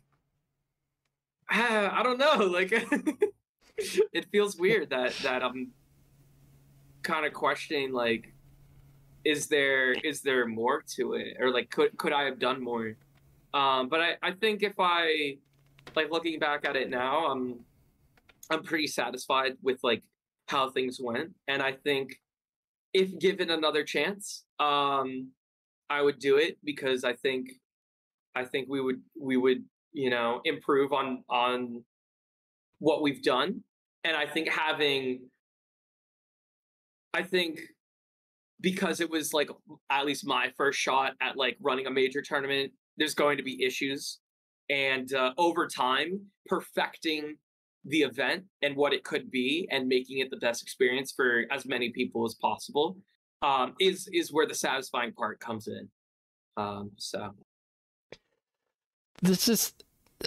I don't know, like it feels weird that I'm kind of questioning like, is there more to it, or like could I have done more? But I think if I like looking back at it now, I'm pretty satisfied with like how things went, and I think if given another chance, I would do it, because I think we would improve on what we've done, and I think because it was like at least my first shot at like running a major tournament, there's going to be issues, and over time perfecting the event and what it could be and making it the best experience for as many people as possible is where the satisfying part comes in. So this is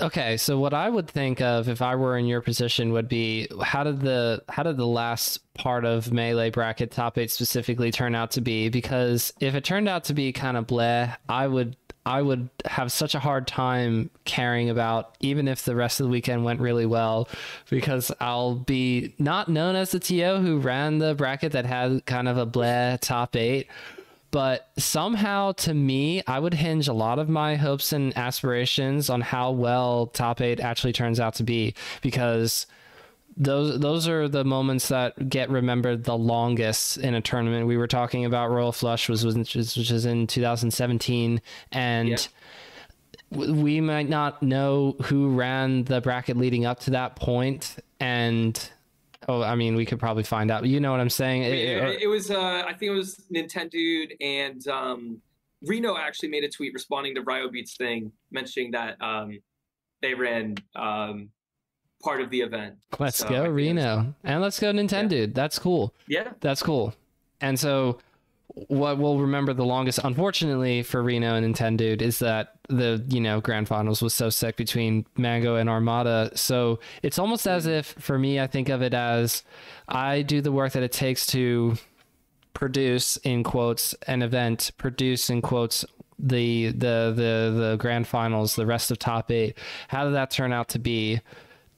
okay. So what I would think of if I were in your position would be, how did the last part of Melee bracket top 8 specifically turn out to be? Because if it turned out to be kind of bleh, I would have such a hard time caring about, even if the rest of the weekend went really well, because I'll be not known as the TO who ran the bracket that had kind of a bleh top 8. But somehow, to me, I would hinge a lot of my hopes and aspirations on how well top 8 actually turns out to be, because those are the moments that get remembered the longest in a tournament. We were talking about Royal Flush, which is in 2017, and we might not know who ran the bracket leading up to that point, and I mean, we could probably find out. You know what I'm saying? It was, I think it was Nintendo, and Reno actually made a tweet responding to Ryobeat's thing, mentioning that they ran part of the event. Let's go Reno, and let's go Nintendo. Yeah. That's cool. Yeah, that's cool. And so what we'll remember the longest, unfortunately for Reno and Nintendo, is that the, grand finals was so sick between Mango and Armada. So it's almost as if, for me, I think of it as I do the work that it takes to produce, in quotes, an event, produce, in quotes, the grand finals, the rest of top 8. How did that turn out to be?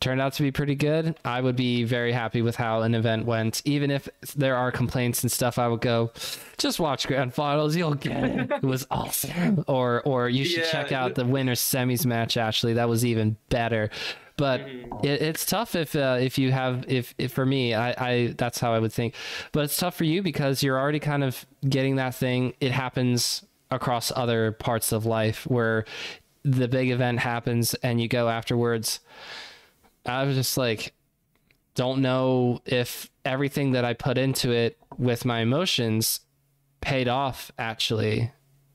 Turned out to be pretty good. I would be very happy with how an event went. Even if there are complaints and stuff, I would go, just watch grand finals, you'll get it. It was awesome. Or you should check out the winners semis match. Actually, that was even better. But it's tough if for me, I that's how I would think. But it's tough for you because you're already kind of getting that thing. It happens across other parts of life where the big event happens and you go afterwards. I was just like, don't know if everything that I put into it with my emotions paid off, actually,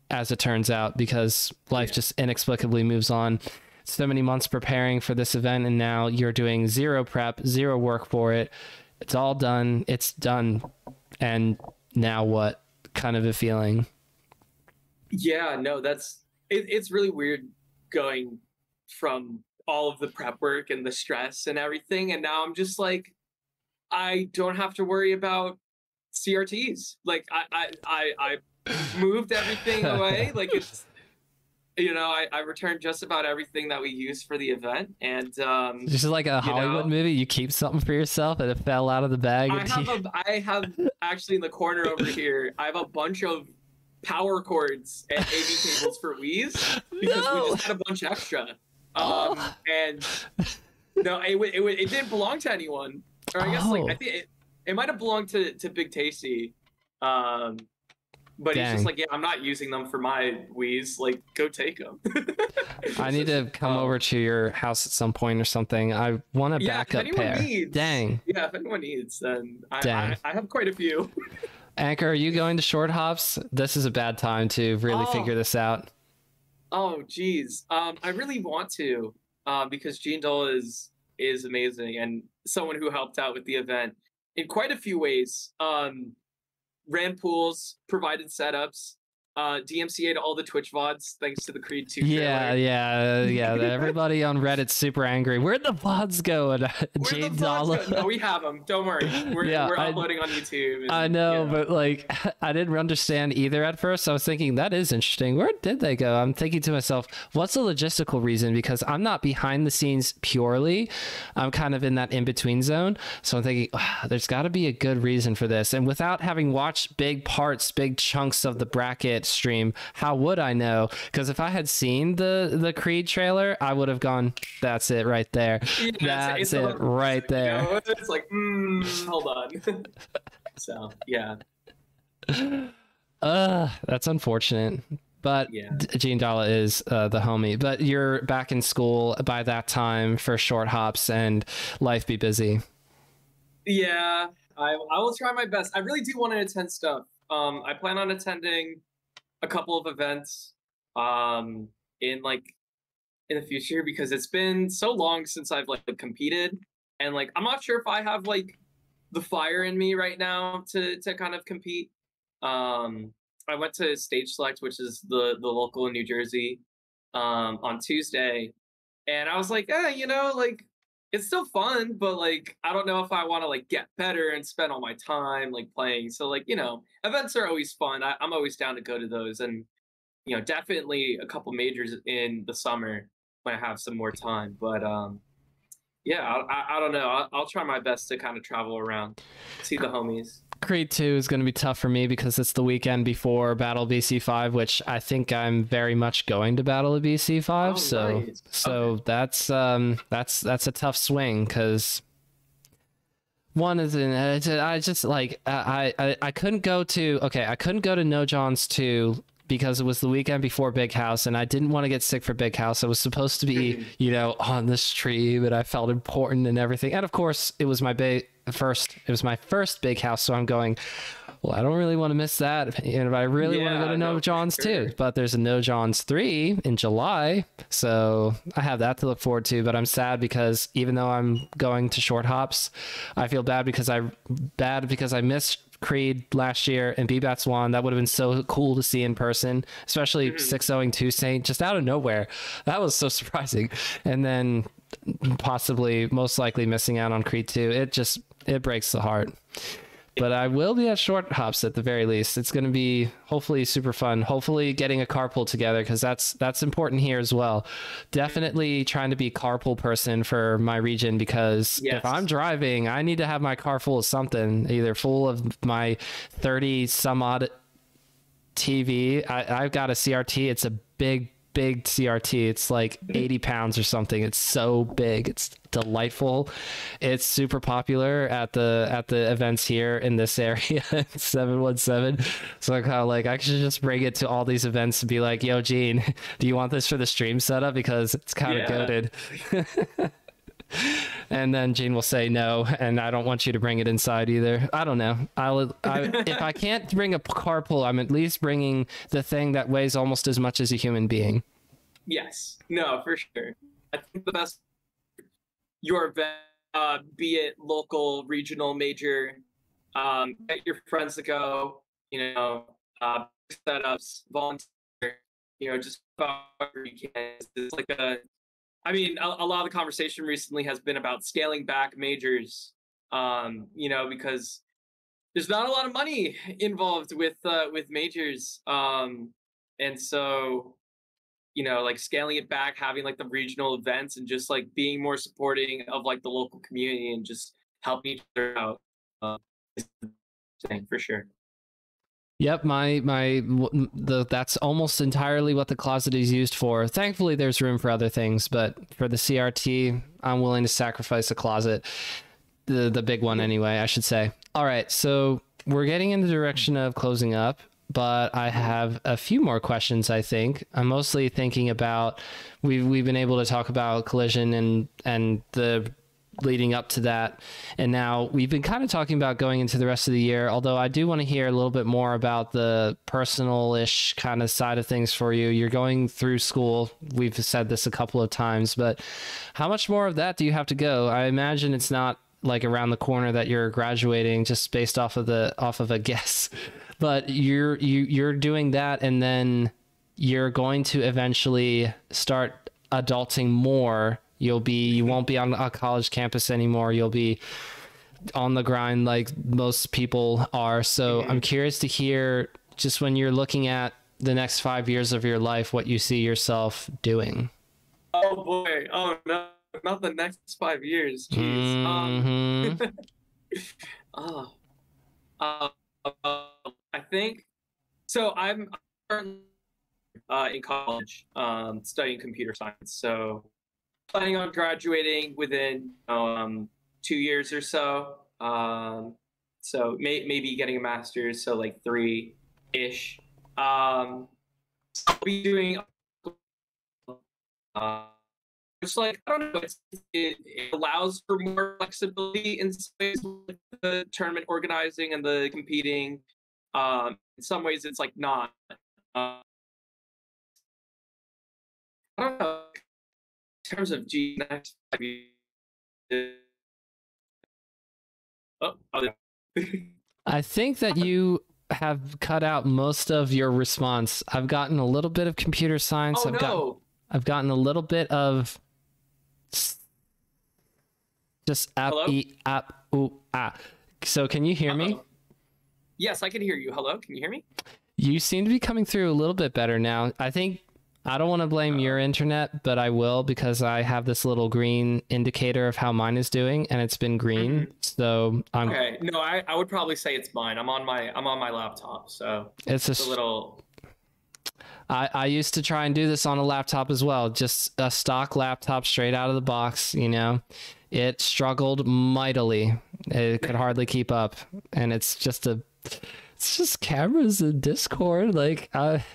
as it turns out, because life just inexplicably moves on. So many months preparing for this event, and now you're doing zero prep, zero work for it. It's all done. It's done. And now what? Kind of a feeling. Yeah, no, it's really weird going from all of the prep work and the stress and everything, and now I'm just like, I don't have to worry about CRTs. Like I moved everything away. Like it's, I returned just about everything that we used for the event, and this is like a Hollywood movie. You keep something for yourself and it fell out of the bag. I have actually in the corner over here, I have a bunch of power cords and AV cables for Wii's because we just had a bunch extra. And no, it didn't belong to anyone, or I guess I think it might have belonged to Big Tasty, but he's just like, yeah, I'm not using them for my Wii's. Like, go take them. I need to come over to your house at some point or something. I want a backup pair. Dang. Yeah, if anyone needs, then I have quite a few. Anchor, are you going to short hops? This is a bad time to really figure this out. Oh, geez. I really want to, because Gene Dole is amazing and someone who helped out with the event in quite a few ways. Ran pools, provided setups, DMCA'd all the Twitch VODs thanks to the Creed 2 trailer. Yeah. Everybody on Reddit's super angry. Where'd the VODs go? Jane Dollar. No, we have them. Don't worry. We're uploading on YouTube. And, I know, but like, I didn't understand either at first. I was thinking, that is interesting. Where did they go? I'm thinking to myself, what's the logistical reason? Because I'm not behind the scenes purely. I'm kind of in that in-between zone. So I'm thinking, there's got to be a good reason for this. And without having watched big chunks of the bracket stream, how would I know? Because if I had seen the Creed trailer, I would have gone, that's it right there. Yeah, that's it right there. It's like, hold on. So yeah. That's unfortunate. But Gene Dalla is the homie. But you're back in school by that time for short hops and life be busy. Yeah, I will try my best. I really do want to attend stuff. I plan on attending a couple of events in the future, because it's been so long since I've competed, and I'm not sure if I have the fire in me right now to kind of compete. I went to Stage Select, which is the local in New Jersey, on Tuesday, and I was like, it's still fun, but I don't know if I want to get better and spend all my time playing. So events are always fun. I'm always down to go to those, and definitely a couple majors in the summer when I have some more time. But I don't know. I'll try my best to kind of travel around, see the homies. Creed 2 is going to be tough for me because it's the weekend before Battle of BC5, which I think I'm very much going to Battle of BC5. So that's a tough swing, because one is I couldn't go to No John's 2 because it was the weekend before Big House, and I didn't want to get sick for Big House. I was supposed to be, on the stream, and I felt important and everything. And of course, it was my first Big House, so I'm going, well, I don't really want to miss that, and I really want to go to No John's too. But there's a No John's 3 in July, so I have that to look forward to. But I'm sad because even though I'm going to short hops, I feel bad because I missed Creed last year and BBATS won. That would have been so cool to see in person, especially 6-0ing to Saint just out of nowhere. That was so surprising. And then possibly most likely missing out on Creed 2. It breaks the heart. But I will be at Short Hops at the very least. It's going to be hopefully super fun. Hopefully getting a carpool together, because that's important here as well. Definitely trying to be carpool person for my region, because if I'm driving, I need to have my car full of something, either full of my 30 some odd TV. I've got a CRT. It's a big CRT. It's like 80 pounds or something. It's so big. It's delightful. It's super popular at the events here in this area. 717. So I kind of like, I should just bring it to all these events and be like, yo, Gene, do you want this for the stream setup? Because it's kind of goated. And then Gene will say no, and I don't want you to bring it inside either. I don't know. If I can't bring a carpool, I'm at least bringing the thing that weighs almost as much as a human being. Yes. No, for sure. I think the best your event, be it local, regional, major, get your friends to go. Setups, volunteer. Just whatever you can. It's like a lot of the conversation recently has been about scaling back majors, because there's not a lot of money involved with majors. And so, like scaling it back, having like the regional events and just like being more supporting of like the local community and just helping each other out. For sure. Yep, that's almost entirely what the closet is used for. Thankfully, there's room for other things, but for the CRT, I'm willing to sacrifice a closet. The big one anyway, I should say. All right, so we're getting in the direction of closing up, but I have a few more questions, I think. I'm mostly thinking about, we've been able to talk about Collision and the leading up to that, and now we've been kind of talking about going into the rest of the year, although I do want to hear a little bit more about the personal-ish kind of side of things for you. You're going through school, we've said this a couple of times, but how much more of that do you have to go? I imagine it's not like around the corner that you're graduating, just based off of a guess, but you're doing that, and then you're going to eventually start adulting more. You won't be on a college campus anymore. You'll be on the grind like most people are. So I'm curious to hear, just when you're looking at the next 5 years of your life, what you see yourself doing. Oh boy. Oh no, not the next 5 years. Jeez. I think so. I'm currently in college, studying computer science. So planning on graduating within 2 years or so. So maybe getting a master's, so like 3-ish. I'll be doing it's like, I don't know, it allows for more flexibility in some ways with the tournament organizing and the competing. In some ways it's like not. I don't know. In terms of next 5 years. I think that you have cut out most of your response. I've gotten a little bit of computer science. I've gotten a little bit of just app. So can you hear me? Yes, I can hear you. Hello, can you hear me? You seem to be coming through a little bit better now. I don't want to blame your internet, but I will, because I have this little green indicator of how mine is doing, and it's been green. So I'm okay. No, I would probably say it's mine. I'm on my laptop, so it's a little. I used to try and do this on a laptop as well, just a stock laptop straight out of the box. It struggled mightily. It could hardly keep up, and it's just cameras and Discord. Like I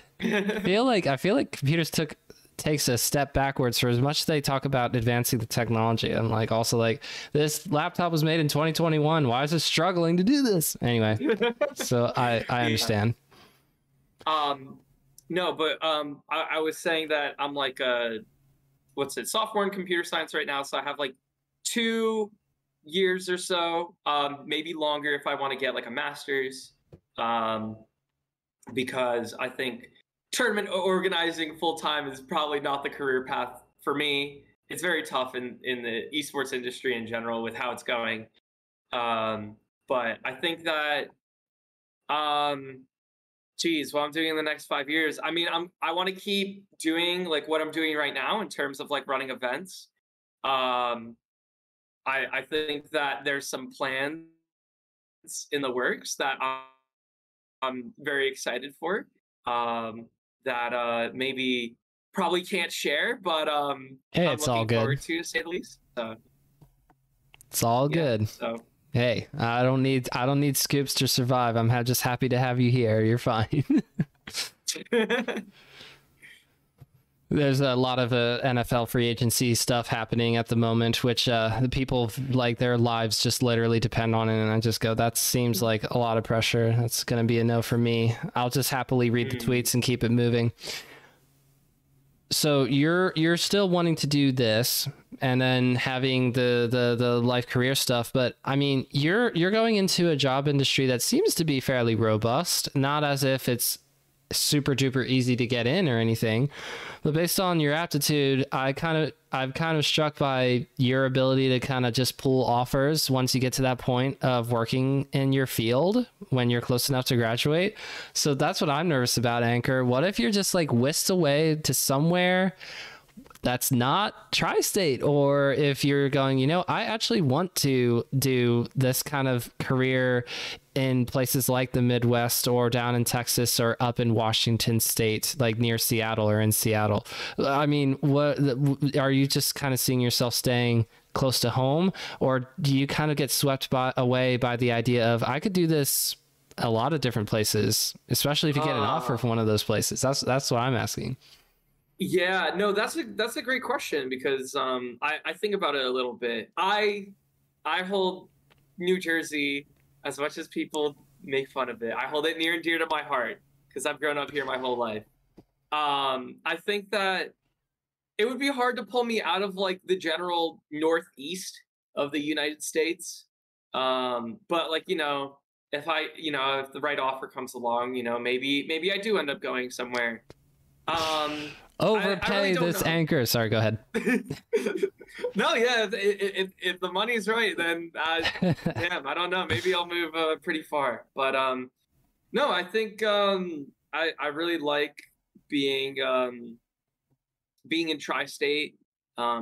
feel like computers takes a step backwards for as much as they talk about advancing the technology. I'm like, also like, this laptop was made in 2021. Why is it struggling to do this? Anyway, so I understand. No, but I was saying that I'm like sophomore in computer science right now. So I have like 2 years or so, maybe longer if I want to get like a master's, um, because I think tournament organizing full time is probably not the career path for me. It's very tough in the esports industry in general with how it's going. But I think that, um, geez, what I'm doing in the next 5 years, I mean, I want to keep doing like what I'm doing right now in terms of like running events. Um, I think that there's some plans in the works that I'm very excited for. Um, that maybe probably can't share, but Hey, I'm it's all looking good. forward to say the least. So It's all yeah, good. so Hey, I don't need scoops to survive. I'm just happy to have you here. You're fine. There's a lot of NFL free agency stuff happening at the moment, which the people like their lives just literally depend on it. And I just go, that seems like a lot of pressure. That's going to be a no for me. I'll just happily read the tweets and keep it moving. So you're still wanting to do this and then having the life career stuff, but I mean you're going into a job industry that seems to be fairly robust, not as if it's super duper easy to get in or anything, but based on your aptitude, I'm kind of struck by your ability to kind of just pull offers once you get to that point of working in your field when you're close enough to graduate. So that's what I'm nervous about, Anchor. What if you're just like whisked away to somewhere that's not tri-state, or if you're going, I actually want to do this kind of career in places like the Midwest or down in Texas or up in Washington state, like near Seattle or in Seattle. I mean, what are you just kind of seeing yourself staying close to home, or do you kind of get swept away by the idea of I could do this a lot of different places, especially if you get an offer from one of those places? That's what I'm asking. Yeah, no, that's a great question because I think about it a little bit. I hold New Jersey, as much as people make fun of it, I hold it near and dear to my heart because I've grown up here my whole life. I think that it would be hard to pull me out of like the general northeast of the United States. But like, if the right offer comes along, maybe I do end up going somewhere. I really Overpay don't this know. Anchor. Sorry, go ahead. No, yeah, if the money's right, then damn, I don't know. Maybe I'll move pretty far. But no, I think I really like being being in tri-state,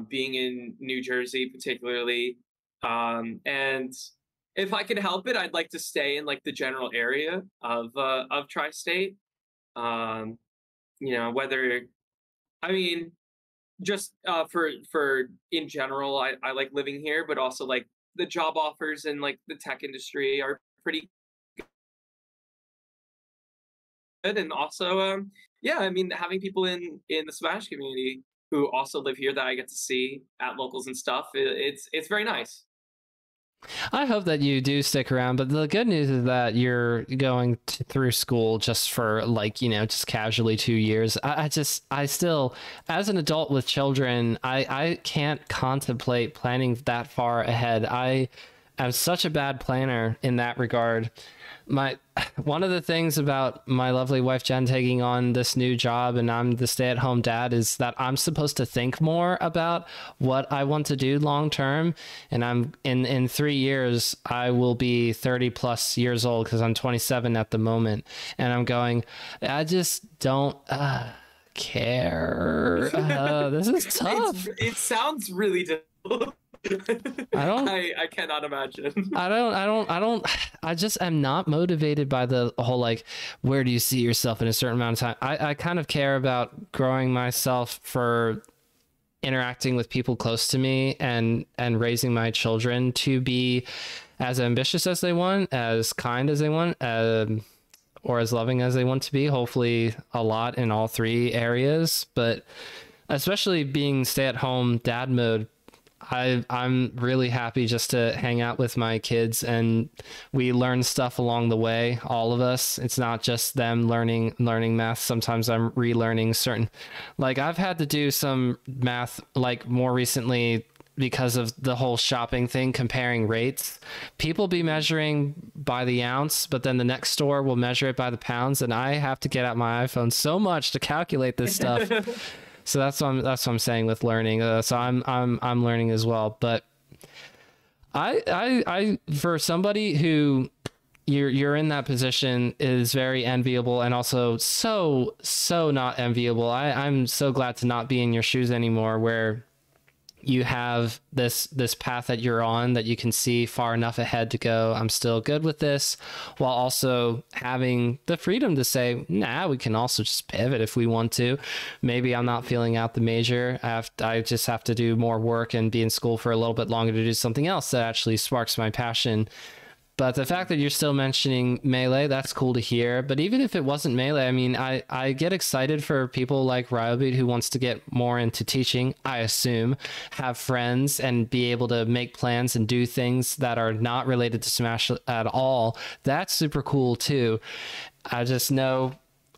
being in New Jersey particularly, and if I can help it, I'd like to stay in like the general area of tri-state. Um, whether I mean just for in general, I like living here, but also like the job offers in like the tech industry are pretty good, and also yeah, I mean having people in the Smash community who also live here that I get to see at locals and stuff, it's very nice. I hope that you do stick around, but the good news is that you're going through school just for like, just casually 2 years. I still, as an adult with children, I can't contemplate planning that far ahead. I am such a bad planner in that regard. One of the things about my lovely wife Jen taking on this new job and I'm the stay-at-home dad is that I'm supposed to think more about what I want to do long term, and I'm in 3 years I will be 30 plus years old because I'm 27 at the moment, and I'm going, I just don't care. This is tough. It sounds really difficult. I don't I cannot imagine. I just am not motivated by the whole like, where do you see yourself in a certain amount of time? I kind of care about growing myself for interacting with people close to me and raising my children to be as ambitious as they want, as kind as they want, or as loving as they want to be, hopefully a lot in all three areas. But especially being stay-at-home dad mode, I'm really happy just to hang out with my kids, and we learn stuff along the way, all of us. It's not just them learning math. Sometimes I'm relearning certain, like I've had to do some math like more recently because of the whole shopping thing, comparing rates, people be measuring by the ounce, but then the next store will measure it by the pounds, and I have to get out my iPhone so much to calculate this stuff. So that's what I'm saying with learning. So I'm learning as well. But I for somebody who you're in that position is very enviable, and also so not enviable. I'm so glad to not be in your shoes anymore, where you have this path that you're on that you can see far enough ahead to go, I'm still good with this, while also having the freedom to say, nah, we can also just pivot if we want to. Maybe I'm not feeling out the major. I just have to do more work and be in school for a little bit longer to do something else that actually sparks my passion. But the fact that you're still mentioning Melee, that's cool to hear. But even if it wasn't Melee, I mean, I get excited for people like Ryobeat who wants to get more into teaching, I assume, have friends and be able to make plans and do things that are not related to Smash at all. That's super cool too. I just know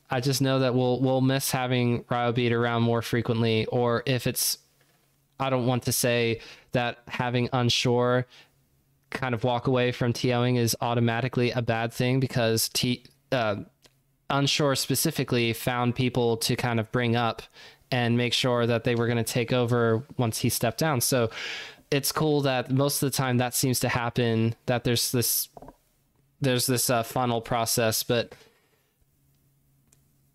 that we'll miss having Ryobeat around more frequently, or if it's, I don't want to say that having Unsure kind of walk away from TOing is automatically a bad thing, because Unsure specifically found people to kind of bring up and make sure that they were going to take over once he stepped down. So it's cool that most of the time that seems to happen, that there's this funnel process. But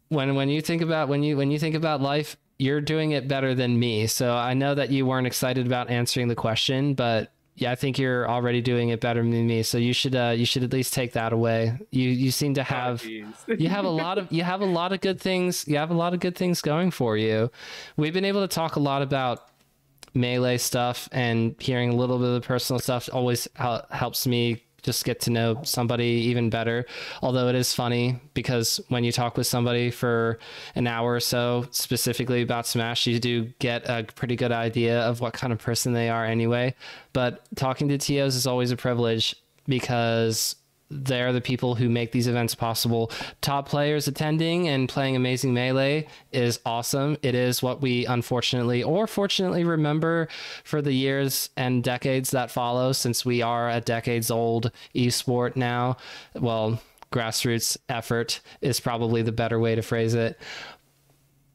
when you think about life, you're doing it better than me. So I know that you weren't excited about answering the question, but yeah, I think you're already doing it better than me. So you should at least take that away. You seem to have you have a lot of good things. You have a lot of good things going for you. We've been able to talk a lot about Melee stuff, and hearing a little bit of the personal stuff always helps me just get to know somebody even better. Although it is funny, because when you talk with somebody for an hour or so specifically about Smash, you do get a pretty good idea of what kind of person they are anyway. But talking to TOs is always a privilege, because they're the people who make these events possible. Top players attending and playing amazing Melee is awesome. It is what we unfortunately or fortunately remember for the years and decades that follow, since we are a decades old esport now. Well, grassroots effort is probably the better way to phrase it.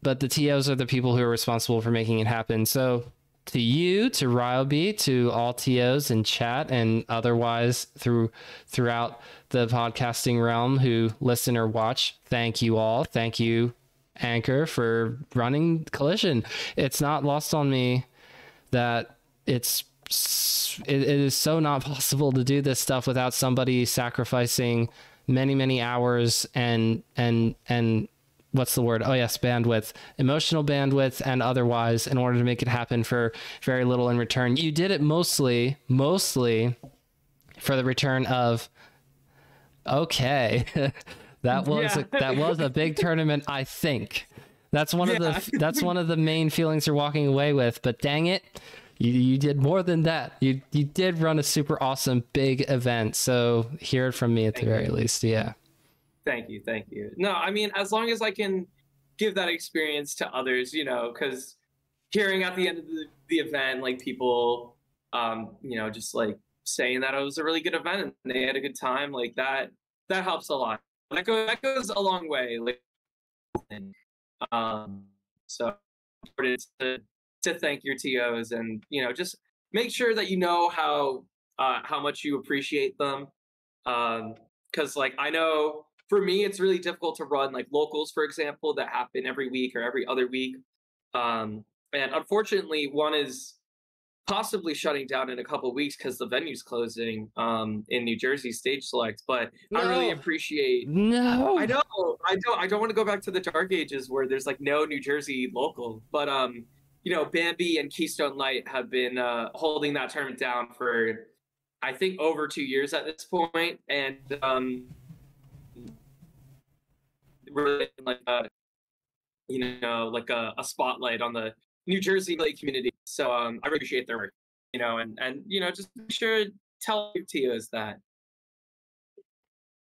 But the TOs are the people who are responsible for making it happen. So to you, to Ryobeat, to all TOs in chat and otherwise throughout the podcasting realm who listen or watch, thank you all. Thank you, Anchor, for running Collision. It's not lost on me that it is so not possible to do this stuff without somebody sacrificing many hours and what's the word? Oh yes, bandwidth, emotional bandwidth and otherwise, in order to make it happen for very little in return. You did it mostly for the return of, okay, that was a big tournament. I think that's one of the main feelings you're walking away with, but dang it, you did more than that. You did run a super awesome big event. So hear it from me at the very least. Yeah. Thank you. No, I mean, as long as I can give that experience to others, because hearing at the end of the event, like people, just like saying that it was a really good event and they had a good time, like that helps a lot. That goes a long way. Like, so important to thank your TOs, and just make sure that you know how much you appreciate them, because like I know. For me, it's really difficult to run like locals, for example, that happen every week or every other week. And unfortunately, one is possibly shutting down in a couple of weeks because the venue's closing in New Jersey, Stage Select. But I really appreciate. No, I know. I don't want to go back to the dark ages where there's like no New Jersey local. But Bambi and Keystone Light have been holding that tournament down for, I think, over 2 years at this point, and really like a spotlight on the New Jersey Blade community. So I really appreciate their work, and just make sure tell your TOs that.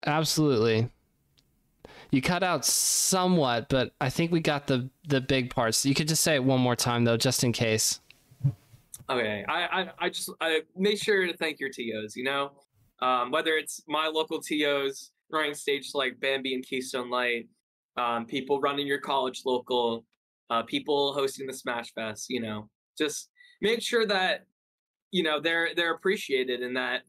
Absolutely. You cut out somewhat, but I think we got the big parts. You could just say it one more time though, just in case. Okay, I make sure to thank your TOs. Whether it's my local TOs running stage like Bambi and Keystone Light, people running your college local, people hosting the Smash Fest. Just make sure that they're appreciated and that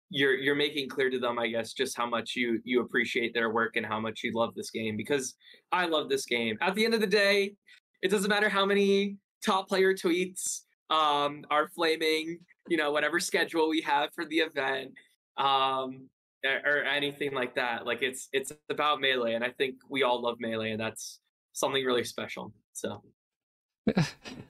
you're making clear to them, I guess, just how much you appreciate their work and how much you love this game, because I love this game. At the end of the day, it doesn't matter how many top player tweets are flaming, whatever schedule we have for the event, or anything like that. Like it's about Melee, and I think we all love Melee, and that's something really special. So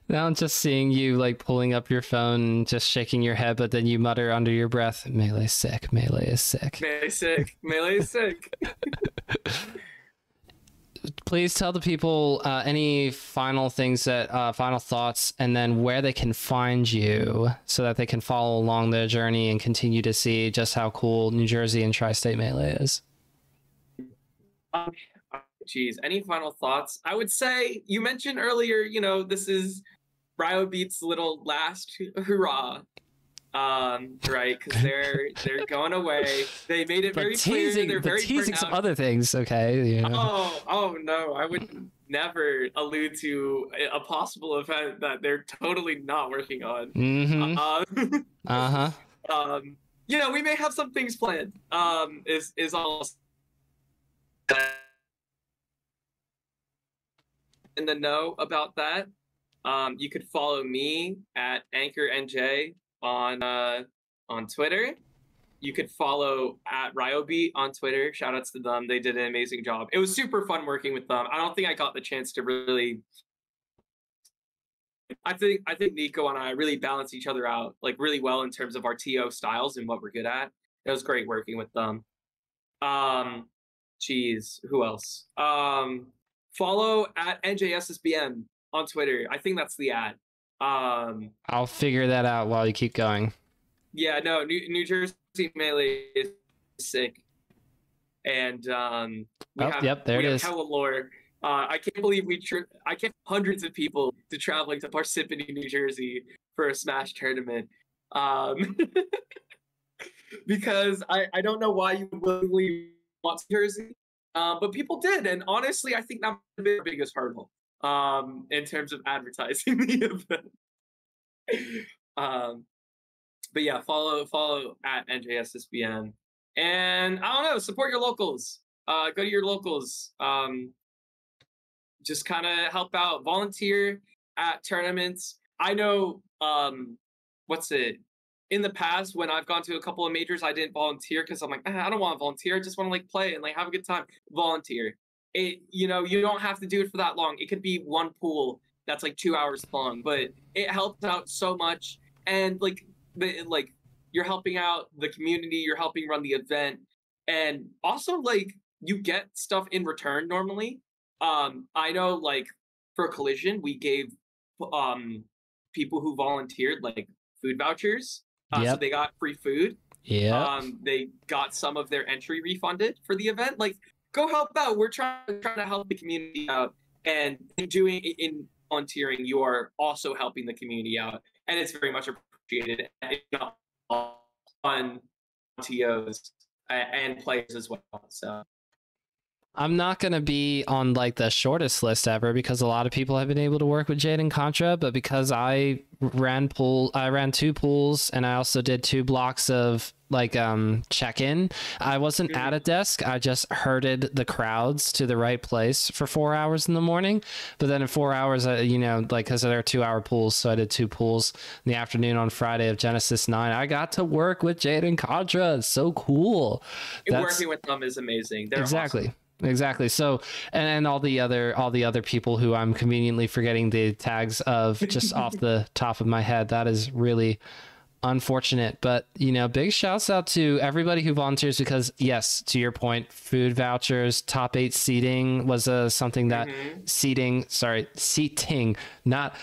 Now I'm just seeing you like pulling up your phone, just shaking your head, but then you mutter under your breath, "Melee's sick. Melee is sick. Melee's sick. Melee is sick." Please tell the people any final things final thoughts, and then where they can find you so that they can follow along their journey and continue to see just how cool New Jersey and Tri-State Melee is. Geez, any final thoughts? I would say you mentioned earlier, this is Ryobeat's little last hurrah, right? Because they're going away. They made it very clear. They're very teasing some other things, okay? Oh no, I would never allude to a possible event that they're totally not working on. We may have some things planned. Is all in the know about that. You could follow me at AnchorNJ on Twitter. You could follow at Ryobeat on Twitter. Shout outs to them. They did an amazing job. It was super fun working with them. I don't think I got the chance to really. I think Nico and I really balance each other out like really well in terms of our TO styles and what we're good at. It was great working with them. Who else? Follow at NJSSBM on Twitter. I think that's the ad. I'll figure that out while you keep going. Yeah, no, New Jersey Melee is sick, and we have hella lore. I can't believe I can't hundreds of people to traveling to Parsippany, New Jersey for a Smash tournament. Because I don't know why you willingly want Jersey. But people did, and honestly, I think that might have been the biggest hurdle in terms of advertising the event. But yeah, follow at NJSSBN, and I don't know, support your locals. Go to your locals. Just kind of help out, volunteer at tournaments. I know, in the past, when I've gone to a couple of majors, I didn't volunteer because I'm like, I don't want to volunteer. I just want to like play and like have a good time. Volunteer. You don't have to do it for that long. It could be one pool that's like 2 hours long, but it helps out so much. And like you're helping out the community, you're helping run the event, and also like you get stuff in return normally. I know like for Collision, we gave people who volunteered like food vouchers. So they got free food. Yeah. They got some of their entry refunded for the event. Like, go help out. We're trying to help the community out, and in volunteering, you are also helping the community out, and it's very much appreciated. And it's not fun TOs and players as well. So. I'm not going to be on like the shortest list ever because a lot of people have been able to work with Jade and Contra, but because I ran 2 pools and I also did 2 blocks of like check-in. I wasn't at a desk. I just herded the crowds to the right place for 4 hours in the morning. But then in 4 hours, because there are 2-hour pools, so I did 2 pools in the afternoon on Friday of Genesis 9. I got to work with Jade and Contra. It's so cool. Working with them is amazing. They're exactly. Awesome. Exactly. So, and all the other people who I'm conveniently forgetting the tags of just off the top of my head. That is really unfortunate, but big shouts out to everybody who volunteers, because yes, to your point, food vouchers, top 8 seating was something that seating, not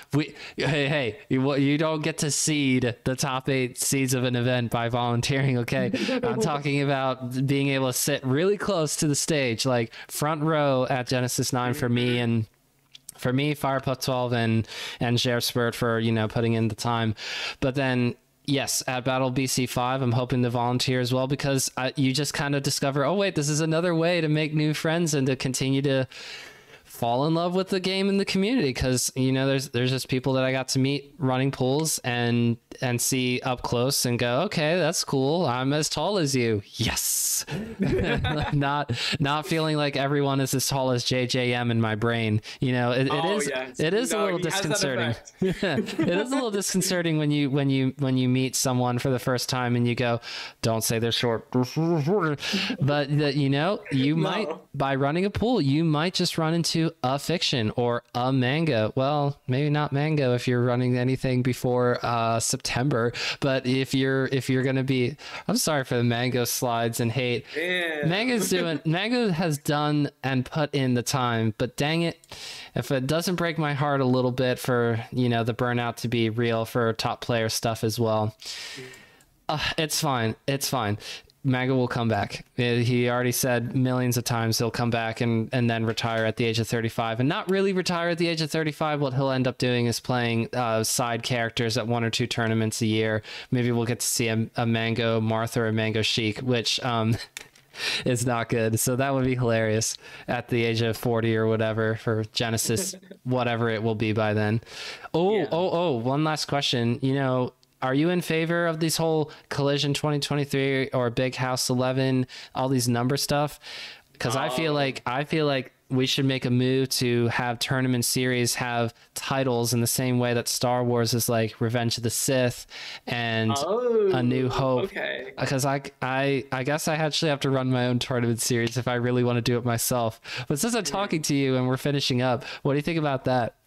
hey, you don't get to seed the top 8 seeds of an event by volunteering. Okay. I'm talking about being able to sit really close to the stage, like front row at Genesis 9 for me and for me, Firepuff 12 and Share Spurt for, putting in the time. But then, yes, at Battle BC5, I'm hoping to volunteer as well, because you just kind of discover, oh, wait, this is another way to make new friends and to continue to fall in love with the game and the community, because there's just people that I got to meet running pools and see up close and go, okay, that's cool, I'm as tall as you, yes. not feeling like everyone is as tall as JJM in my brain. It is a little disconcerting. It is a little disconcerting when you meet someone for the first time and you go, don't say they're short. But you might, by running a pool, you might just run into a Fiction or a Mango. Well, maybe not Mango if you're running anything before September, but if you're gonna be, I'm sorry for the Mango slides and hate. Yeah. Mango has done and put in the time, but dang it, if it doesn't break my heart a little bit for the burnout to be real for top player stuff as well, it's fine. Mango will come back. He already said millions of times he'll come back and then retire at the age of 35, and not really retire at the age of 35. What he'll end up doing is playing side characters at 1 or 2 tournaments a year. Maybe we'll get to see a Mango Martha or a Mango Sheik, which is not good. So that would be hilarious at the age of 40 or whatever for Genesis, whatever it will be by then. One last question. Are you in favor of this whole Collision 2023 or Big House 11, all these number stuff? Because I feel like we should make a move to have tournament series have titles in the same way that Star Wars is like Revenge of the Sith and A New Hope. Okay. Because I guess I actually have to run my own tournament series if I really want to do it myself. But since I'm talking to you and we're finishing up, what do you think about that?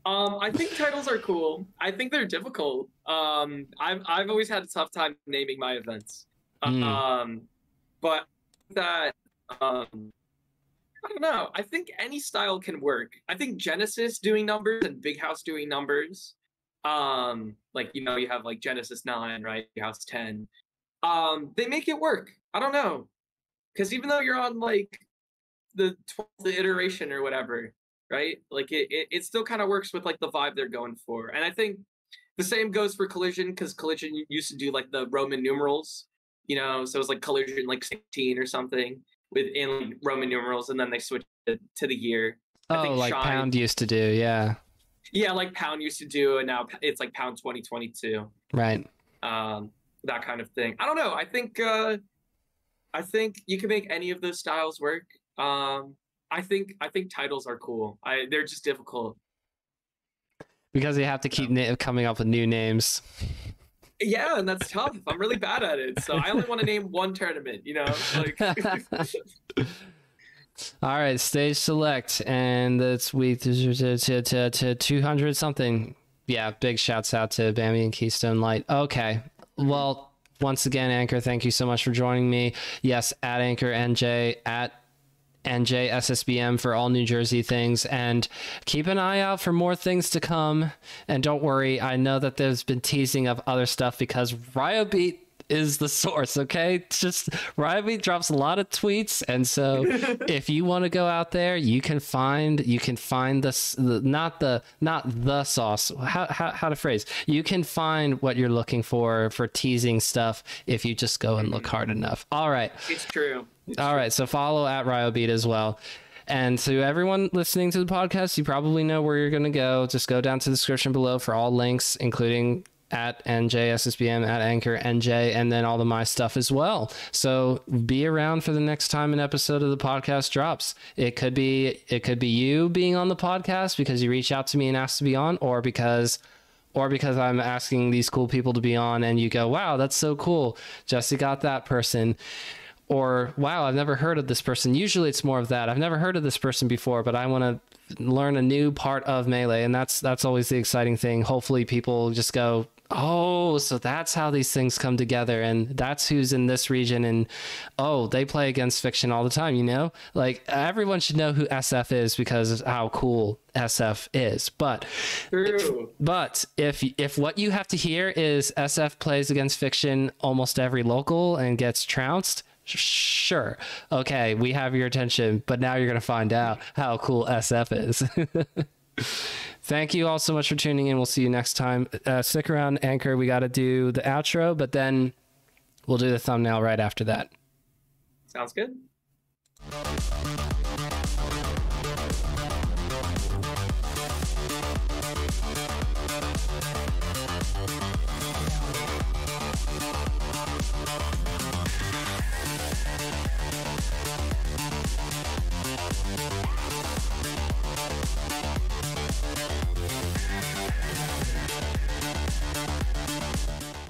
I think titles are cool. I think they're difficult. I've always had a tough time naming my events. But that I don't know. I think any style can work. I think Genesis doing numbers and Big House doing numbers, you have like Genesis 9, right? Big House 10. They make it work. I don't know, because even though you're on like the 12th iteration or whatever, right? Like it still kind of works with like the vibe they're going for. And I think the same goes for Collision, because Collision used to do like the Roman numerals, so it was like Collision like 16 or something within like Roman numerals, and then they switched it to the year. I think like Pound used to do, yeah. Yeah, like Pound used to do, and now it's like Pound 2022. Right. That kind of thing. I don't know. I think you can make any of those styles work. I think titles are cool. They're just difficult because you have to keep coming up with new names. Yeah, and that's tough. I'm really bad at it, so I only want to name one tournament. Like. All right, stage select, and it's week to 200 something. Yeah, big shouts out to Bambi and Keystone Light. Okay, well, once again, Anchor, thank you so much for joining me. Yes, at Anchor NJ, at NJ SSBM for all New Jersey things, and keep an eye out for more things to come. And don't worry, I know that there's been teasing of other stuff because Ryobeat is the source. Okay, it's just Ryobeat drops a lot of tweets, and so if you want to go out there, you can find this, not the sauce, how to phrase, you can find what you're looking for teasing stuff if you just go and look hard enough. All right, it's true. All right, so follow at Ryobeat as well. And to everyone listening to the podcast, you probably know where you're going to go. Just go down to the description below for all links, including at NJSSBM, at Anchor NJ, and then all the my stuff as well. So be around for the next time an episode of the podcast drops. It could be you being on the podcast because you reach out to me and ask to be on, or because I'm asking these cool people to be on and you go, wow, that's so cool, Jesse got that person. Or, wow, I've never heard of this person. Usually it's more of that. I've never heard of this person before, but I want to learn a new part of Melee. And that's always the exciting thing. Hopefully people just go, oh, so that's how these things come together. And that's who's in this region. And, oh, they play against Fiction all the time, Like, everyone should know who SF is because of how cool SF is. But if what you have to hear is SF plays against Fiction almost every local and gets trounced, Sure. Okay, we have your attention, but now you're going to find out how cool SF is. Thank you all so much for tuning in. We'll see you next time. Stick around, Anchor. We got to do the outro, but then we'll do the thumbnail right after that. Sounds good.